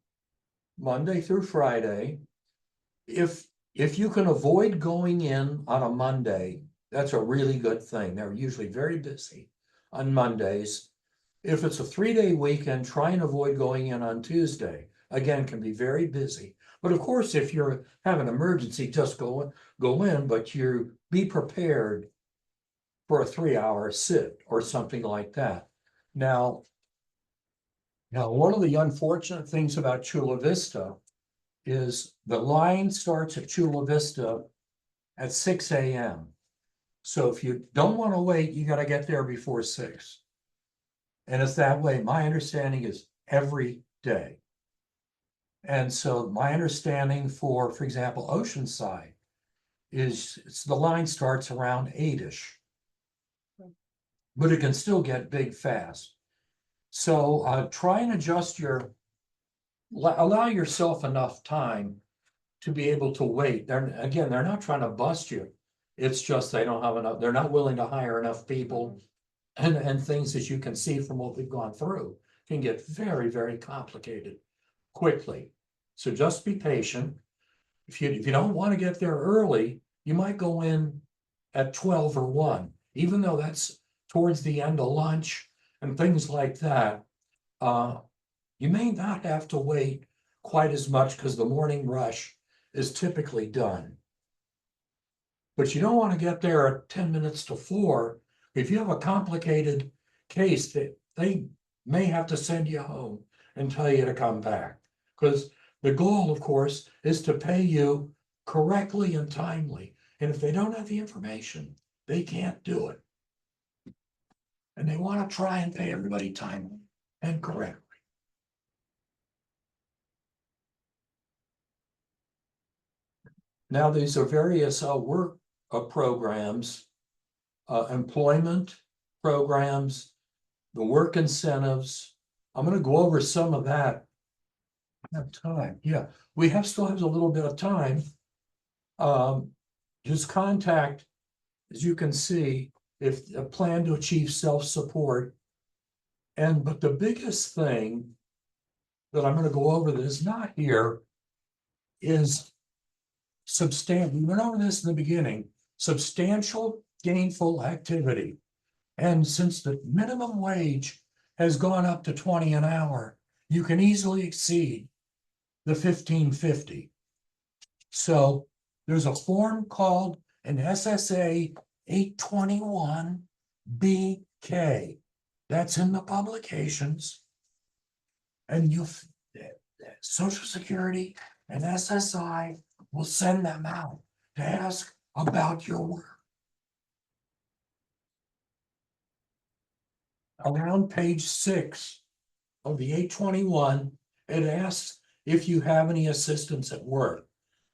Monday through Friday. If you can avoid going in on a Monday, that's a really good thing. They're usually very busy on Mondays. If it's a 3-day weekend, try and avoid going in on Tuesday. Again, can be very busy. But of course, if you have an emergency, just go in, but you be prepared for a 3-hour sit or something like that. Now, Now, one of the unfortunate things about Chula Vista is the line starts at Chula Vista at 6 a.m. So if you don't want to wait, you got to get there before 6. And it's that way. My understanding is every day. And so my understanding for example, Oceanside is the line starts around 8-ish. But it can still get big fast. So try and adjust allow yourself enough time to be able to wait. They're not trying to bust you. It's just they don't have enough, they're not willing to hire enough people. And things, as you can see from what we've gone through, can get very, very complicated quickly. So just be patient. If you don't want to get there early, you might go in at 12 or 1, even though that's towards the end of lunch and things like that. You may not have to wait quite as much because the morning rush is typically done. But you don't want to get there at 10 minutes to 4. If you have a complicated case, that they may have to send you home and tell you to come back. Because the goal, of course, is to pay you correctly and timely. And if they don't have the information, they can't do it. And they want to try and pay everybody timely and correctly. Now, these are various work programs, employment programs, the work incentives. I'm going to go over some of that. I have time. Yeah, we still have a little bit of time. Just contact, as you can see, if a plan to achieve self-support. But the biggest thing that I'm going to go over that is not here is substantial. We went over this in the beginning, substantial gainful activity. And since the minimum wage has gone up to 20 an hour, you can easily exceed the 1550. So there's a form called an SSA 821 BK. That's in the publications. And Social Security and SSI will send them out to ask about your work. Around page 6 of the 821, it asks if you have any assistance at work.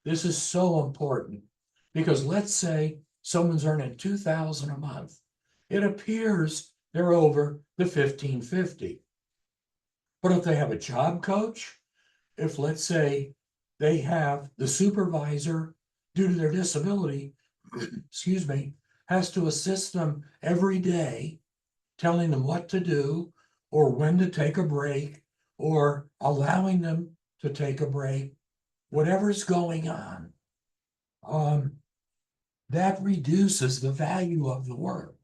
This is so important because let's say someone's earning $2,000 a month. It appears they're over the 1550. But if they have a job coach, if let's say they have the supervisor due to their disability, excuse me, has to assist them every day, telling them what to do or when to take a break or allowing them to take a break, whatever's going on, that reduces the value of the work.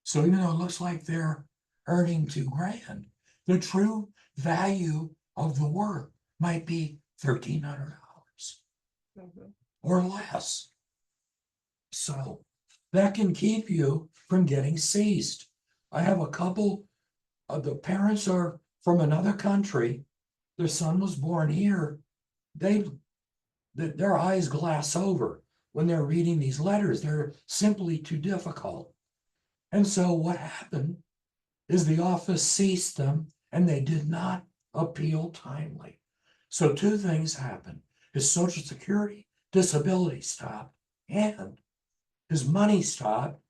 So even though it looks like they're earning $2,000, the true value of the work might be $1,300 or less. So that can keep you from getting seized. I have a couple of the parents are from another country. Their son was born here. Their eyes glass over when they're reading these letters. They're simply too difficult. And so what happened is the office ceased them and they did not appeal timely. So 2 things happened. His Social Security disability stopped and his money stopped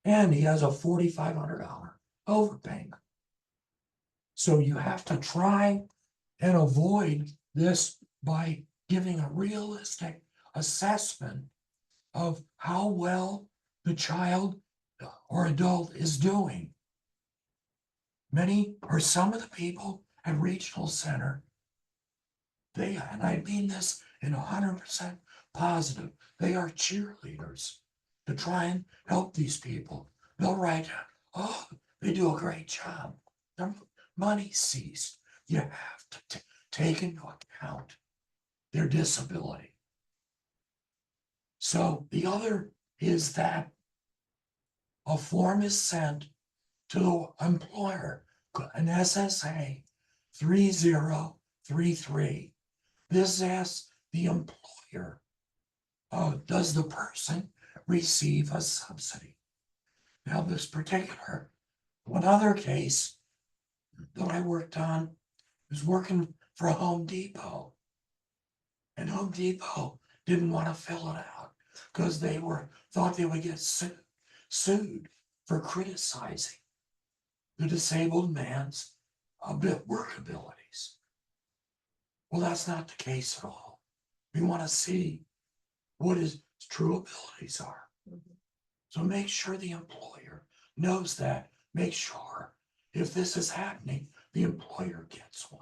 and he has a $4,500 overpayment. So you have to try and avoid this by giving a realistic assessment of how well the child or adult is doing. Many or some of the people at Regional Center, and I mean this in 100% positive, they are cheerleaders to try and help these people. They'll write, oh, they do a great job. Their money ceased. You have to take into account their disability. So the other is that a form is sent to the employer, an SSA 3033. This asks the employer, does the person receive a subsidy? Now, this particular, one other case that I worked on was working for Home Depot. And Home Depot didn't want to fill it out because thought they would get sued for criticizing the disabled man's work abilities. Well, that's not the case at all. We want to see what his true abilities are. So make sure the employer knows that. Make sure if this is happening, the employer gets one.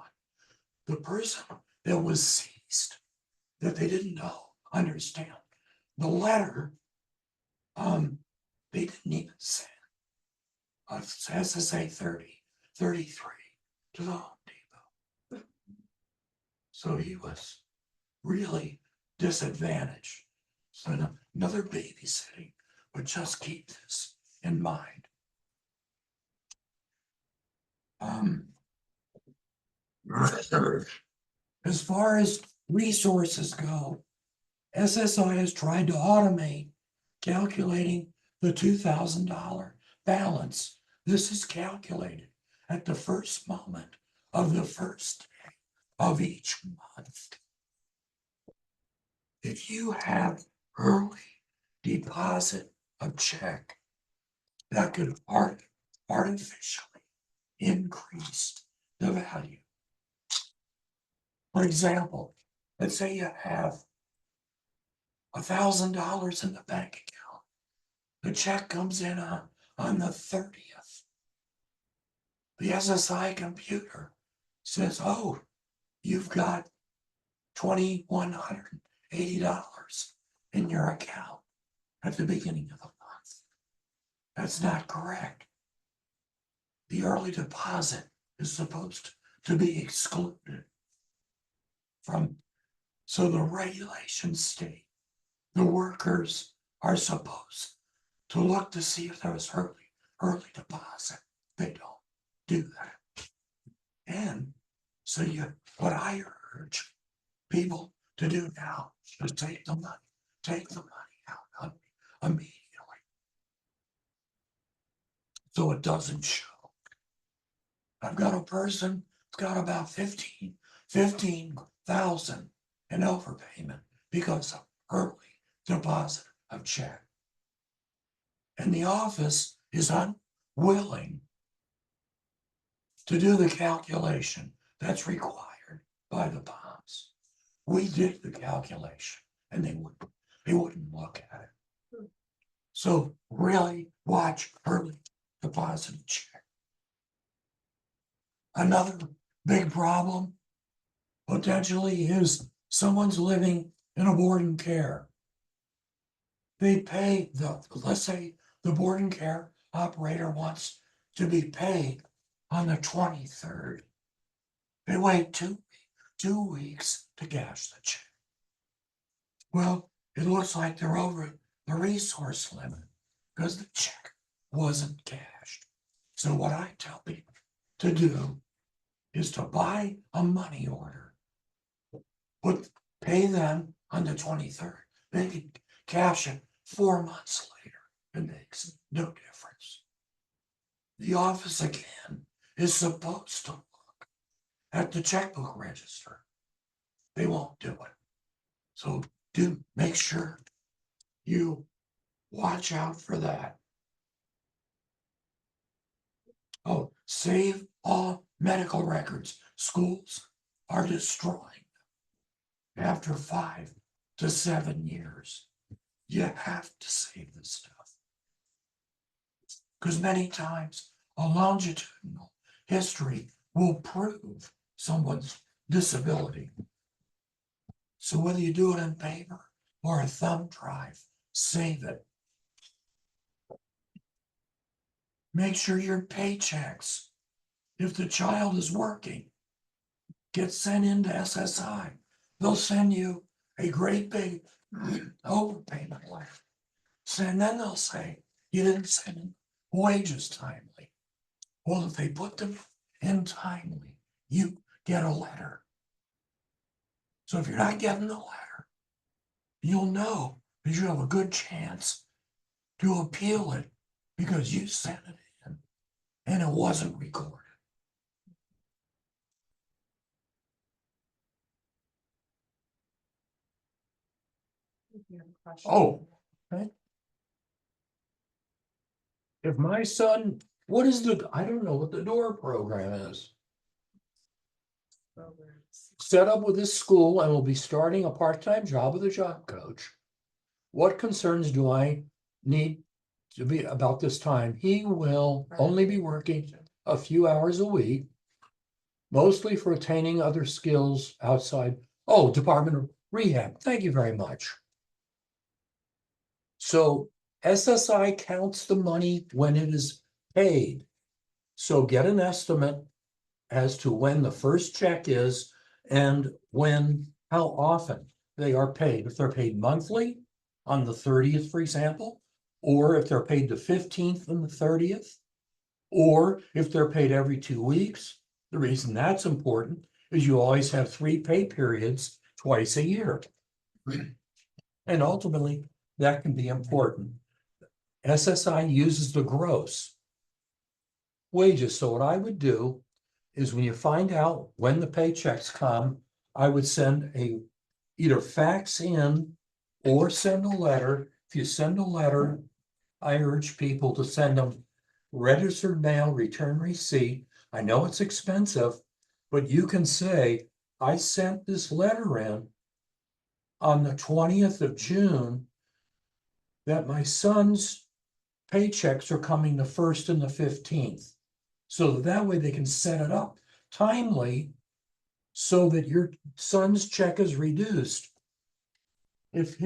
The person that was seized, that they didn't understand the letter, they didn't even send SSA 3033 to the Home Depot. So he was really disadvantaged. So another babysitting, but just keep this in mind. As far as resources go, SSI has tried to automate calculating the $2,000 balance. This is calculated at the first moment of the first day of each month. If you have early deposit of check, that could artificially increase the value. For example, let's say you have $1,000 in the bank account. The check comes in on the 30th. The SSI computer says, oh, you've got $2,180 in your account at the beginning of the month. That's not correct. The early deposit is supposed to be excluded from, so the regulations state the workers are supposed to look to see if there was early deposit. They don't do that. And so what I urge people to do now is take the money out immediately. So it doesn't show. I've got a person that's got about 15,000 in overpayment because of early deposit of check. And the office is unwilling to do the calculation that's required by the bonds. We did the calculation and they wouldn't look at it. So really watch early deposit of check. Another big problem potentially is someone's living in a board and care. They pay let's say the board and care operator wants to be paid on the 23rd. They wait two weeks to cash the check. Well, it looks like they're over the resource limit because the check wasn't cashed. So what I tell people to do is to buy a money order, pay them on the 23rd. They can cash it 4 months later. It makes no difference. The office again is supposed to look at the checkbook register. They won't do it. So do make sure you watch out for that. Oh, save all medical records. Schools are destroying them after 5 to 7 years. You have to save this stuff. Because many times a longitudinal history will prove someone's disability. So whether you do it in paper or a thumb drive, save it. Make sure your paychecks, if the child is working, get sent into SSI. They'll send you a great big overpayment letter. And then they'll say, you didn't send in wages timely. Well, if they put them in timely, get a letter. So if you're not getting the letter, you'll know that you have a good chance to appeal it because you sent it in and it wasn't recorded. If you have a question. Oh. If my son, what is I don't know what the door program is. Set up with this school and will be starting a part-time job with a job coach. What concerns do I need to be about this time? He will only be working a few hours a week, mostly for attaining other skills outside. Oh, Department of Rehab. Thank you very much. So SSI counts the money when it is paid. So get an estimate as to when the first check is and how often they are paid. If they're paid monthly on the 30th, for example, or if they're paid the 15th and the 30th, or if they're paid every 2 weeks. The reason that's important is you always have 3 pay periods twice a year. And ultimately, that can be important. SSI uses the gross wages. So what I would do is when you find out when the paychecks come, I would send either fax in or send a letter. If you send a letter, I urge people to send them registered mail, return receipt. I know it's expensive, but you can say, I sent this letter in on the 20th of June that my son's paychecks are coming the 1st and the 15th. So that way they can set it up timely so that your son's check is reduced. If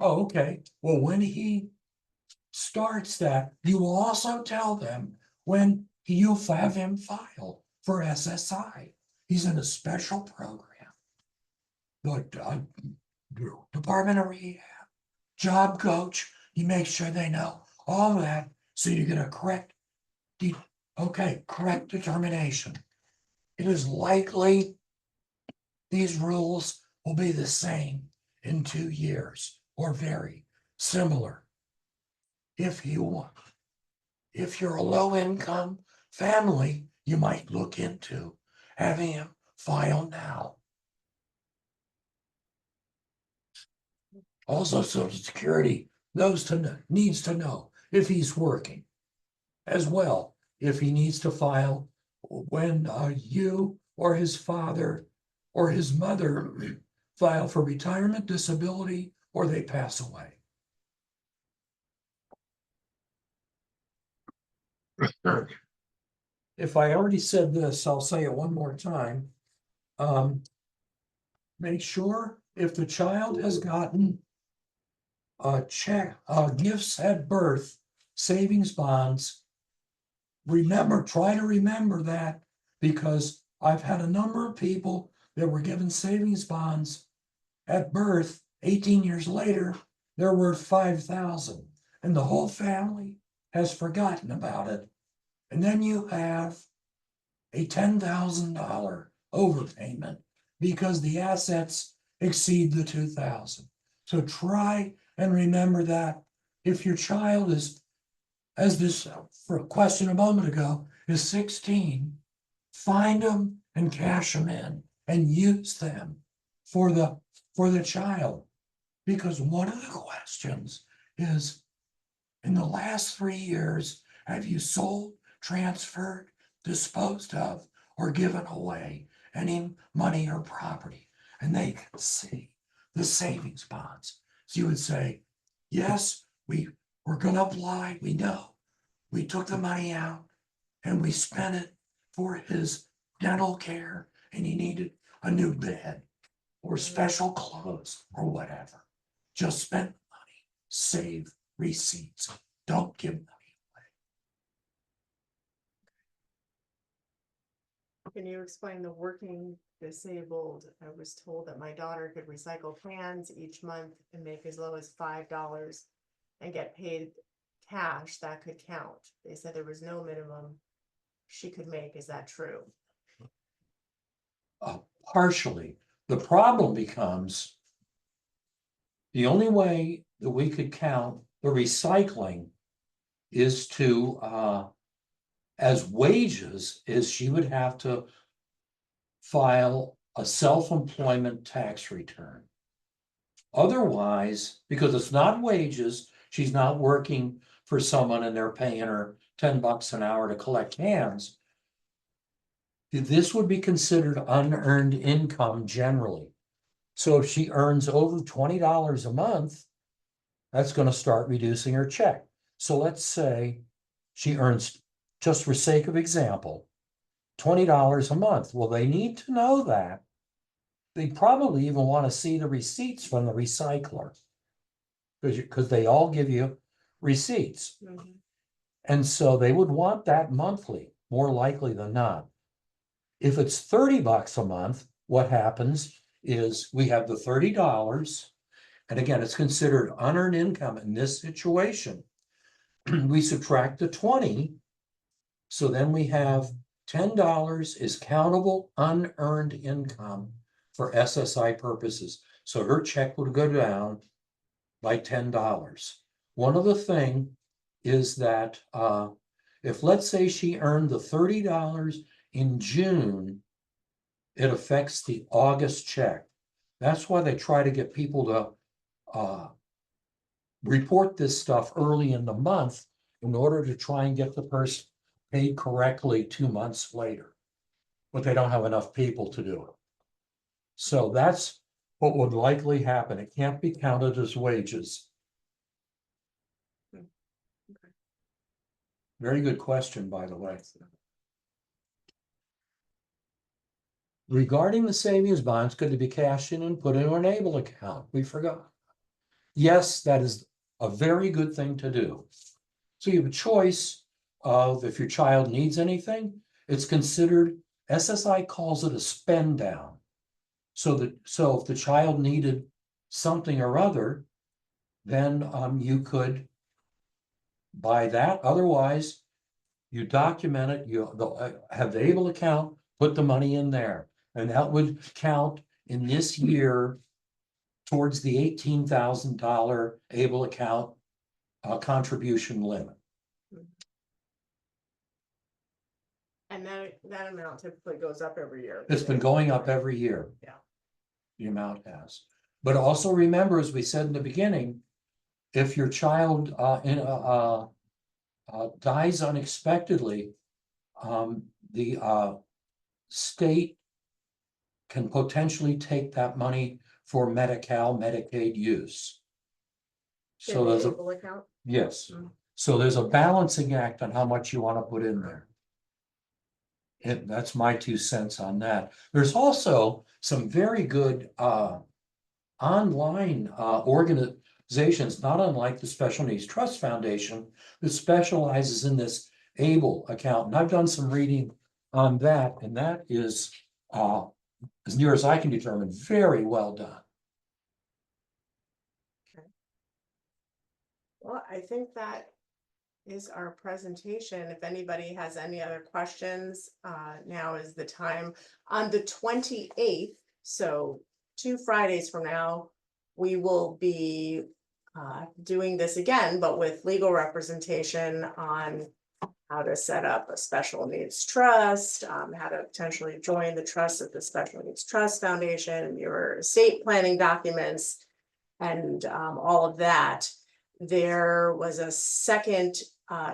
okay, well, when he starts that, you will also tell them when you'll have him file for SSI. He's in a special program. The Department of Rehab, job coach, you make sure they know all that so you get a correct determination. It is likely these rules will be the same in 2 years or very similar. If you're a low income family, you might look into having him file now. Also, Social Security needs to know if he's working as well. If he needs to file when you or his father or his mother file for retirement, disability, or they pass away. If I already said this, I'll say it one more time. Make sure if the child has gotten a check, gifts at birth, savings bonds, try to remember that, because I've had a number of people that were given savings bonds at birth. 18 years later, they're worth 5,000, and the whole family has forgotten about it. And then you have a $10,000 overpayment because the assets exceed the 2,000. So try and remember that. If your child is, as this for a question a moment ago, is 16, find them and cash them in and use them for the child. Because one of the questions is, in the last 3 years, have you sold, transferred, disposed of, or given away any money or property? And they can see the savings bonds. So you would say, yes, we're going to apply. We know we took the money out and we spent it for his dental care, and he needed a new bed or special clothes or whatever. Just spend the money, save receipts, don't give money. Can you explain the working disabled? I was told that my daughter could recycle cans each month and make as low as $5 and get paid cash. That could count. They said there was no minimum she could make. Is that true? partially. The problem becomes the only way that we could count the recycling is to, as wages, is she would have to file a self-employment tax return. Otherwise, because it's not wages, she's not working for someone and they're paying her $10 an hour to collect cans. This would be considered unearned income generally. So if she earns over $20 a month, that's going to start reducing her check. So let's say she earns, just for sake of example, $20 a month. Well, they need to know that. They probably even want to see the receipts from the recycler, because they all give you receipts. Mhm. And so they would want that monthly, more likely than not. If it's $30 a month, what happens is we have the $30, and again, it's considered unearned income in this situation. We subtract the 20, so then we have $10 is countable unearned income for SSI purposes. So her check would go down by $10. One other thing is that if, let's say, she earned the $30 in June, it affects the August check. That's why they try to get people to report this stuff early in the month in order to try and get the person paid correctly 2 months later. But they don't have enough people to do it. So that's what would likely happen. It can't be counted as wages. Okay. Very good question, by the way. Regarding the savings bonds, could they be cashed in and put into an ABLE account? We forgot. Yes, that is a very good thing to do. So you have a choice of if your child needs anything, it's considered, SSI calls it a spend down. So if the child needed something or other, then you could buy that. Otherwise, you document it, you have the ABLE account, put the money in there. And that would count in this year towards the $18,000 ABLE account contribution limit. And that amount typically goes up every year. It's been going up every year. Yeah. The amount has. But also remember, as we said in the beginning, if your child dies unexpectedly, the state can potentially take that money for Medi-Cal, Medicaid use. So there's a, ABLE account. yes. Mhm. So there's a balancing act on how much you want to put in there. And that's my 2 cents on that. There's also some very good online organizations, not unlike the Special Needs Trust Foundation, that specializes in this ABLE account. And I've done some reading on that, and that is, as near as I can determine, very well done. Well, I think that is our presentation. If anybody has any other questions, now is the time. On the 28th, so 2 Fridays from now, we will be doing this again, but with legal representation on how to set up a special needs trust, how to potentially join the trust of the Special Needs Trust Foundation, your estate planning documents, and all of that. There was a second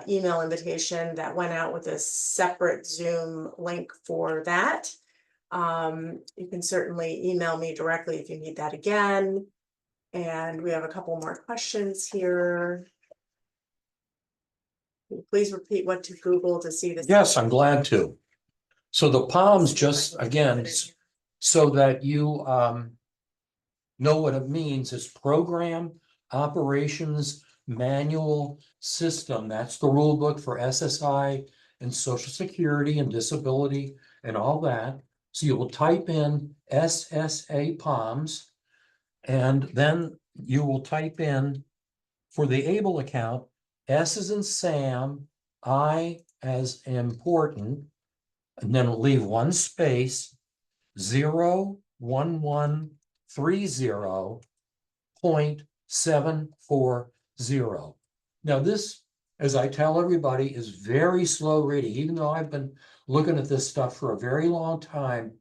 email invitation that went out with a separate Zoom link for that. You can certainly email me directly if you need that again. And we have a couple more questions here. Can you please repeat what to Google to see this? Yes, I'm glad to. So the POMS, just again, so that you know what it means, is Program Operations Manual System. That's the rule book for SSI and Social Security and disability and all that. So you will type in SSA POMS, and then you will type in, for the ABLE account, S as in Sam, I as important, and then we'll leave 1 space, 01130.740. Now this, as I tell everybody, is very slow reading. Even though I've been looking at this stuff for a very long time,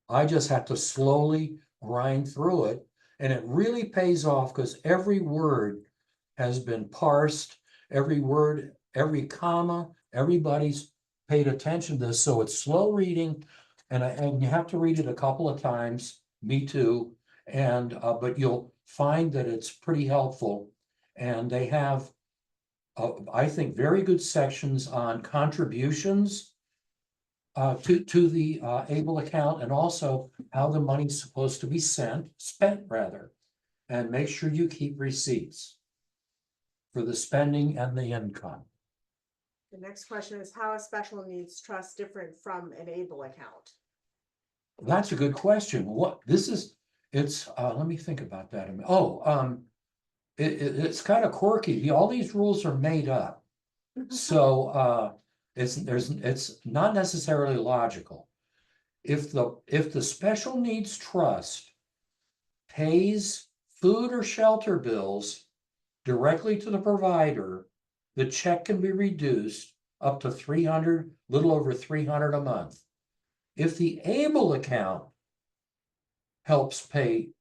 I just have to slowly grind through it. And it really pays off because every word has been parsed, every word, every comma, everybody's paid attention to this. So it's slow reading, and you have to read it a couple of times, me too. And but you'll find that it's pretty helpful. And they have, I think, very good sections on contributions to the ABLE account, and also how the money's supposed to be spent rather. And make sure you keep receipts for the spending and the income. The next question is, how is special needs trust different from an ABLE account? That's a good question. What this is, it's let me think about that a minute. It's kind of quirky. All these rules are made up. So it's not necessarily logical. If the special needs trust pays food or shelter bills directly to the provider, the check can be reduced up to 300, little over 300 a month. If the ABLE account helps pay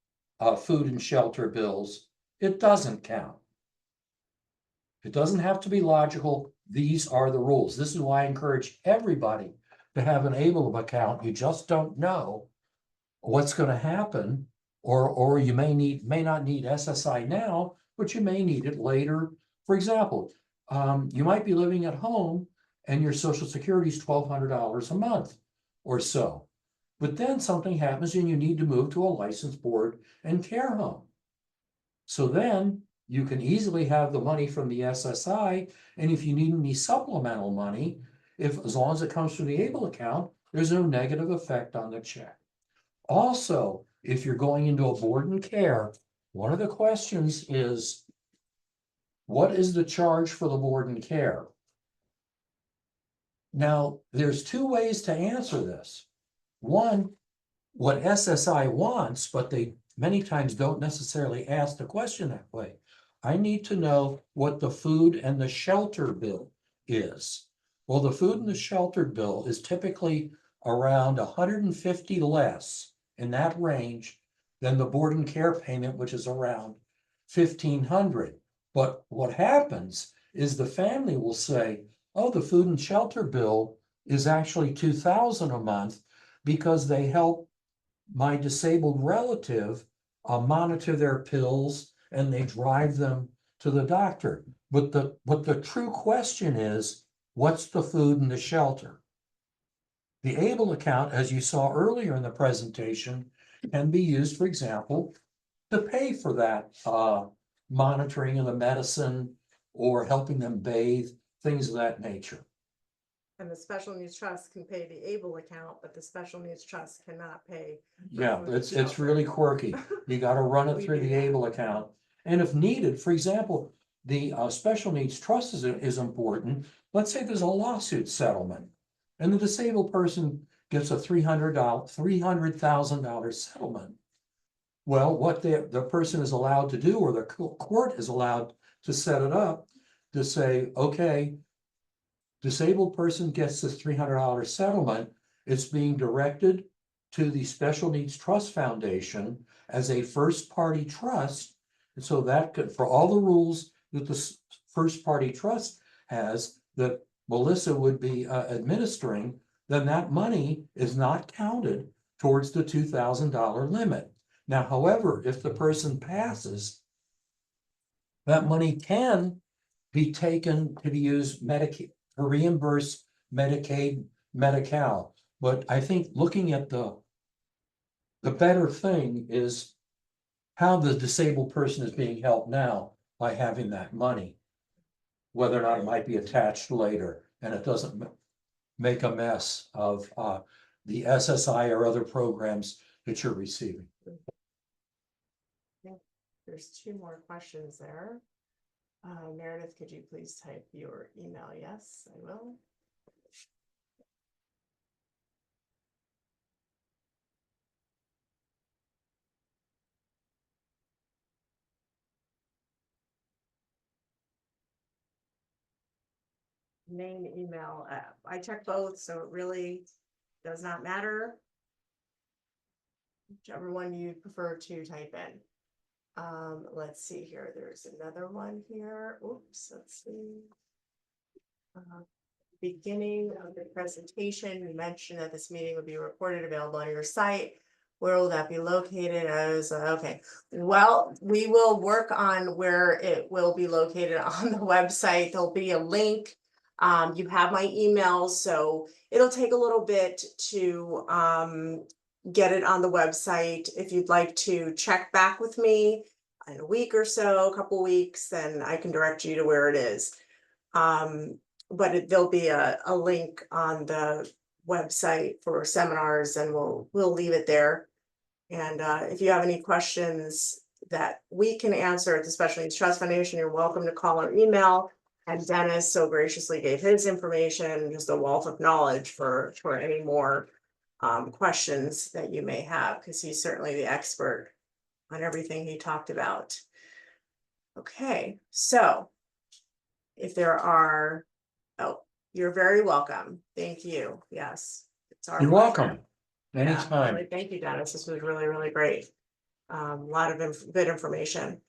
food and shelter bills, it doesn't count. It doesn't have to be logical. These are the rules. This is why I encourage everybody to have an ABLE account. You just don't know what's going to happen, or you may not need SSI now, but you may need it later. For example, you might be living at home and your Social Security is $1,200 a month or so. But then something happens and you need to move to a licensed board and care home. So then you can easily have the money from the SSI, and if you need any supplemental money, as long as it comes from the ABLE account, there's no negative effect on the check. Also, if you're going into a board and care, one of the questions is, what is the charge for the board and care? Now, there's two ways to answer this. One, what SSI wants, but they many times don't necessarily ask the question that way. I need to know what the food and the shelter bill is. Well, the food and the shelter bill is typically around 150 less in that range than the board and care payment, which is around 1,500. But what happens is the family will say, oh, the food and shelter bill is actually 2,000 a month because they help my disabled relative monitor their pills and they drive them to the doctor. But the true question is, what's the food and the shelter? The ABLE account, as you saw earlier in the presentation, can be used, for example, to pay for that monitoring of the medicine or helping them bathe, things of that nature. And the special needs trust can pay the ABLE account, but the special needs trust cannot pay. Yeah, food and it's shelter. really quirky. You got to run it We through do the that. ABLE account. And if needed, for example, the special needs trust is important. Let's say there's a lawsuit settlement and the disabled person gets a $300,000 settlement. Well, what the person is allowed to do, or the court is allowed to set it up to say, okay, disabled person gets this $300 settlement. It's being directed to the Special Needs Trust Foundation as a first party trust. And so that could, for all the rules that the first party trust has that Melissa would be administering, then that money is not counted towards the $2,000 limit. Now, however, if the person passes, that money can be taken to be used Medicaid, to reimburse Medicaid, Medi-Cal. But I think looking at the better thing is how the disabled person is being helped now by having that money, whether or not it might be attached later and it doesn't make a mess of the SSI or other programs that you're receiving. There's two more questions there. Meredith, could you please type your email? Yes, I will. main email. I check both, so it really does not matter. Whichever one you prefer to type in. Let's see here. There's another one here. Oops, let's see. Beginning of the presentation, you mentioned that this meeting would be recorded, available on your site. Where will that be located? I was okay. Well, we will work on where it will be located on the website. There'll be a link. You have my email, so it'll take a little bit to get it on the website. If you'd like to check back with me in a week or so, a couple weeks, then I can direct you to where it is. But there'll be a link on the website for seminars, and we'll leave it there. And if you have any questions that we can answer at the Special Needs Trust Foundation, you're welcome to call or email. And Dennis so graciously gave his information, just a wealth of knowledge for any more questions that you may have, because he's certainly the expert on everything he talked about. Okay, so if there are, oh, you're very welcome. Thank you. Yes, it's our You're pleasure. welcome. Yeah, Anytime. really, thank you, Dennis. This was really, really great. A lot of good information.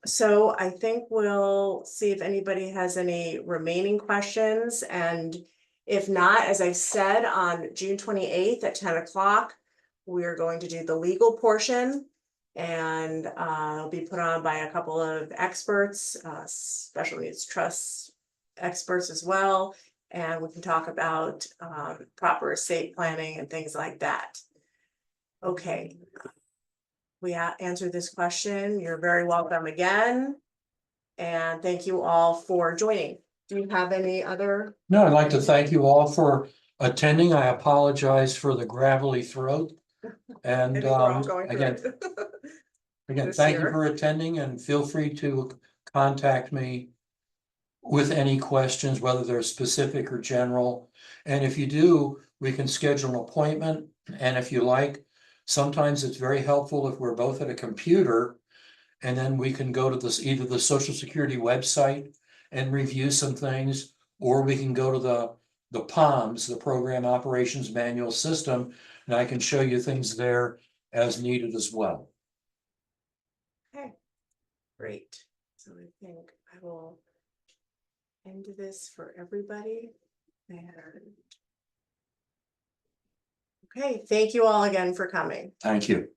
So I think we'll see if anybody has any remaining questions, and if not, as I said, on June 28th at 10 o'clock, we're going to do the legal portion, and it'll be put on by a couple of experts, special needs trust experts as well, and we can talk about proper estate planning and things like that. Okay. We answered this question. You're very welcome again. And thank you all for joining. Do you have any other? No, I'd like to thank you all for attending. I apologize for the gravelly throat. And again, This thank you year. for attending, and feel free to contact me with any questions, whether they're specific or general. And if you do, we can schedule an appointment. And if you like, sometimes it's very helpful if we're both at a computer, and then we can go to this, either the Social Security website and review some things, or we can go to the POMS, the Program Operations Manual System, and I can show you things there as needed as well. Okay, great. So I think I will end this for everybody. And okay, thank you all again for coming. Thank you.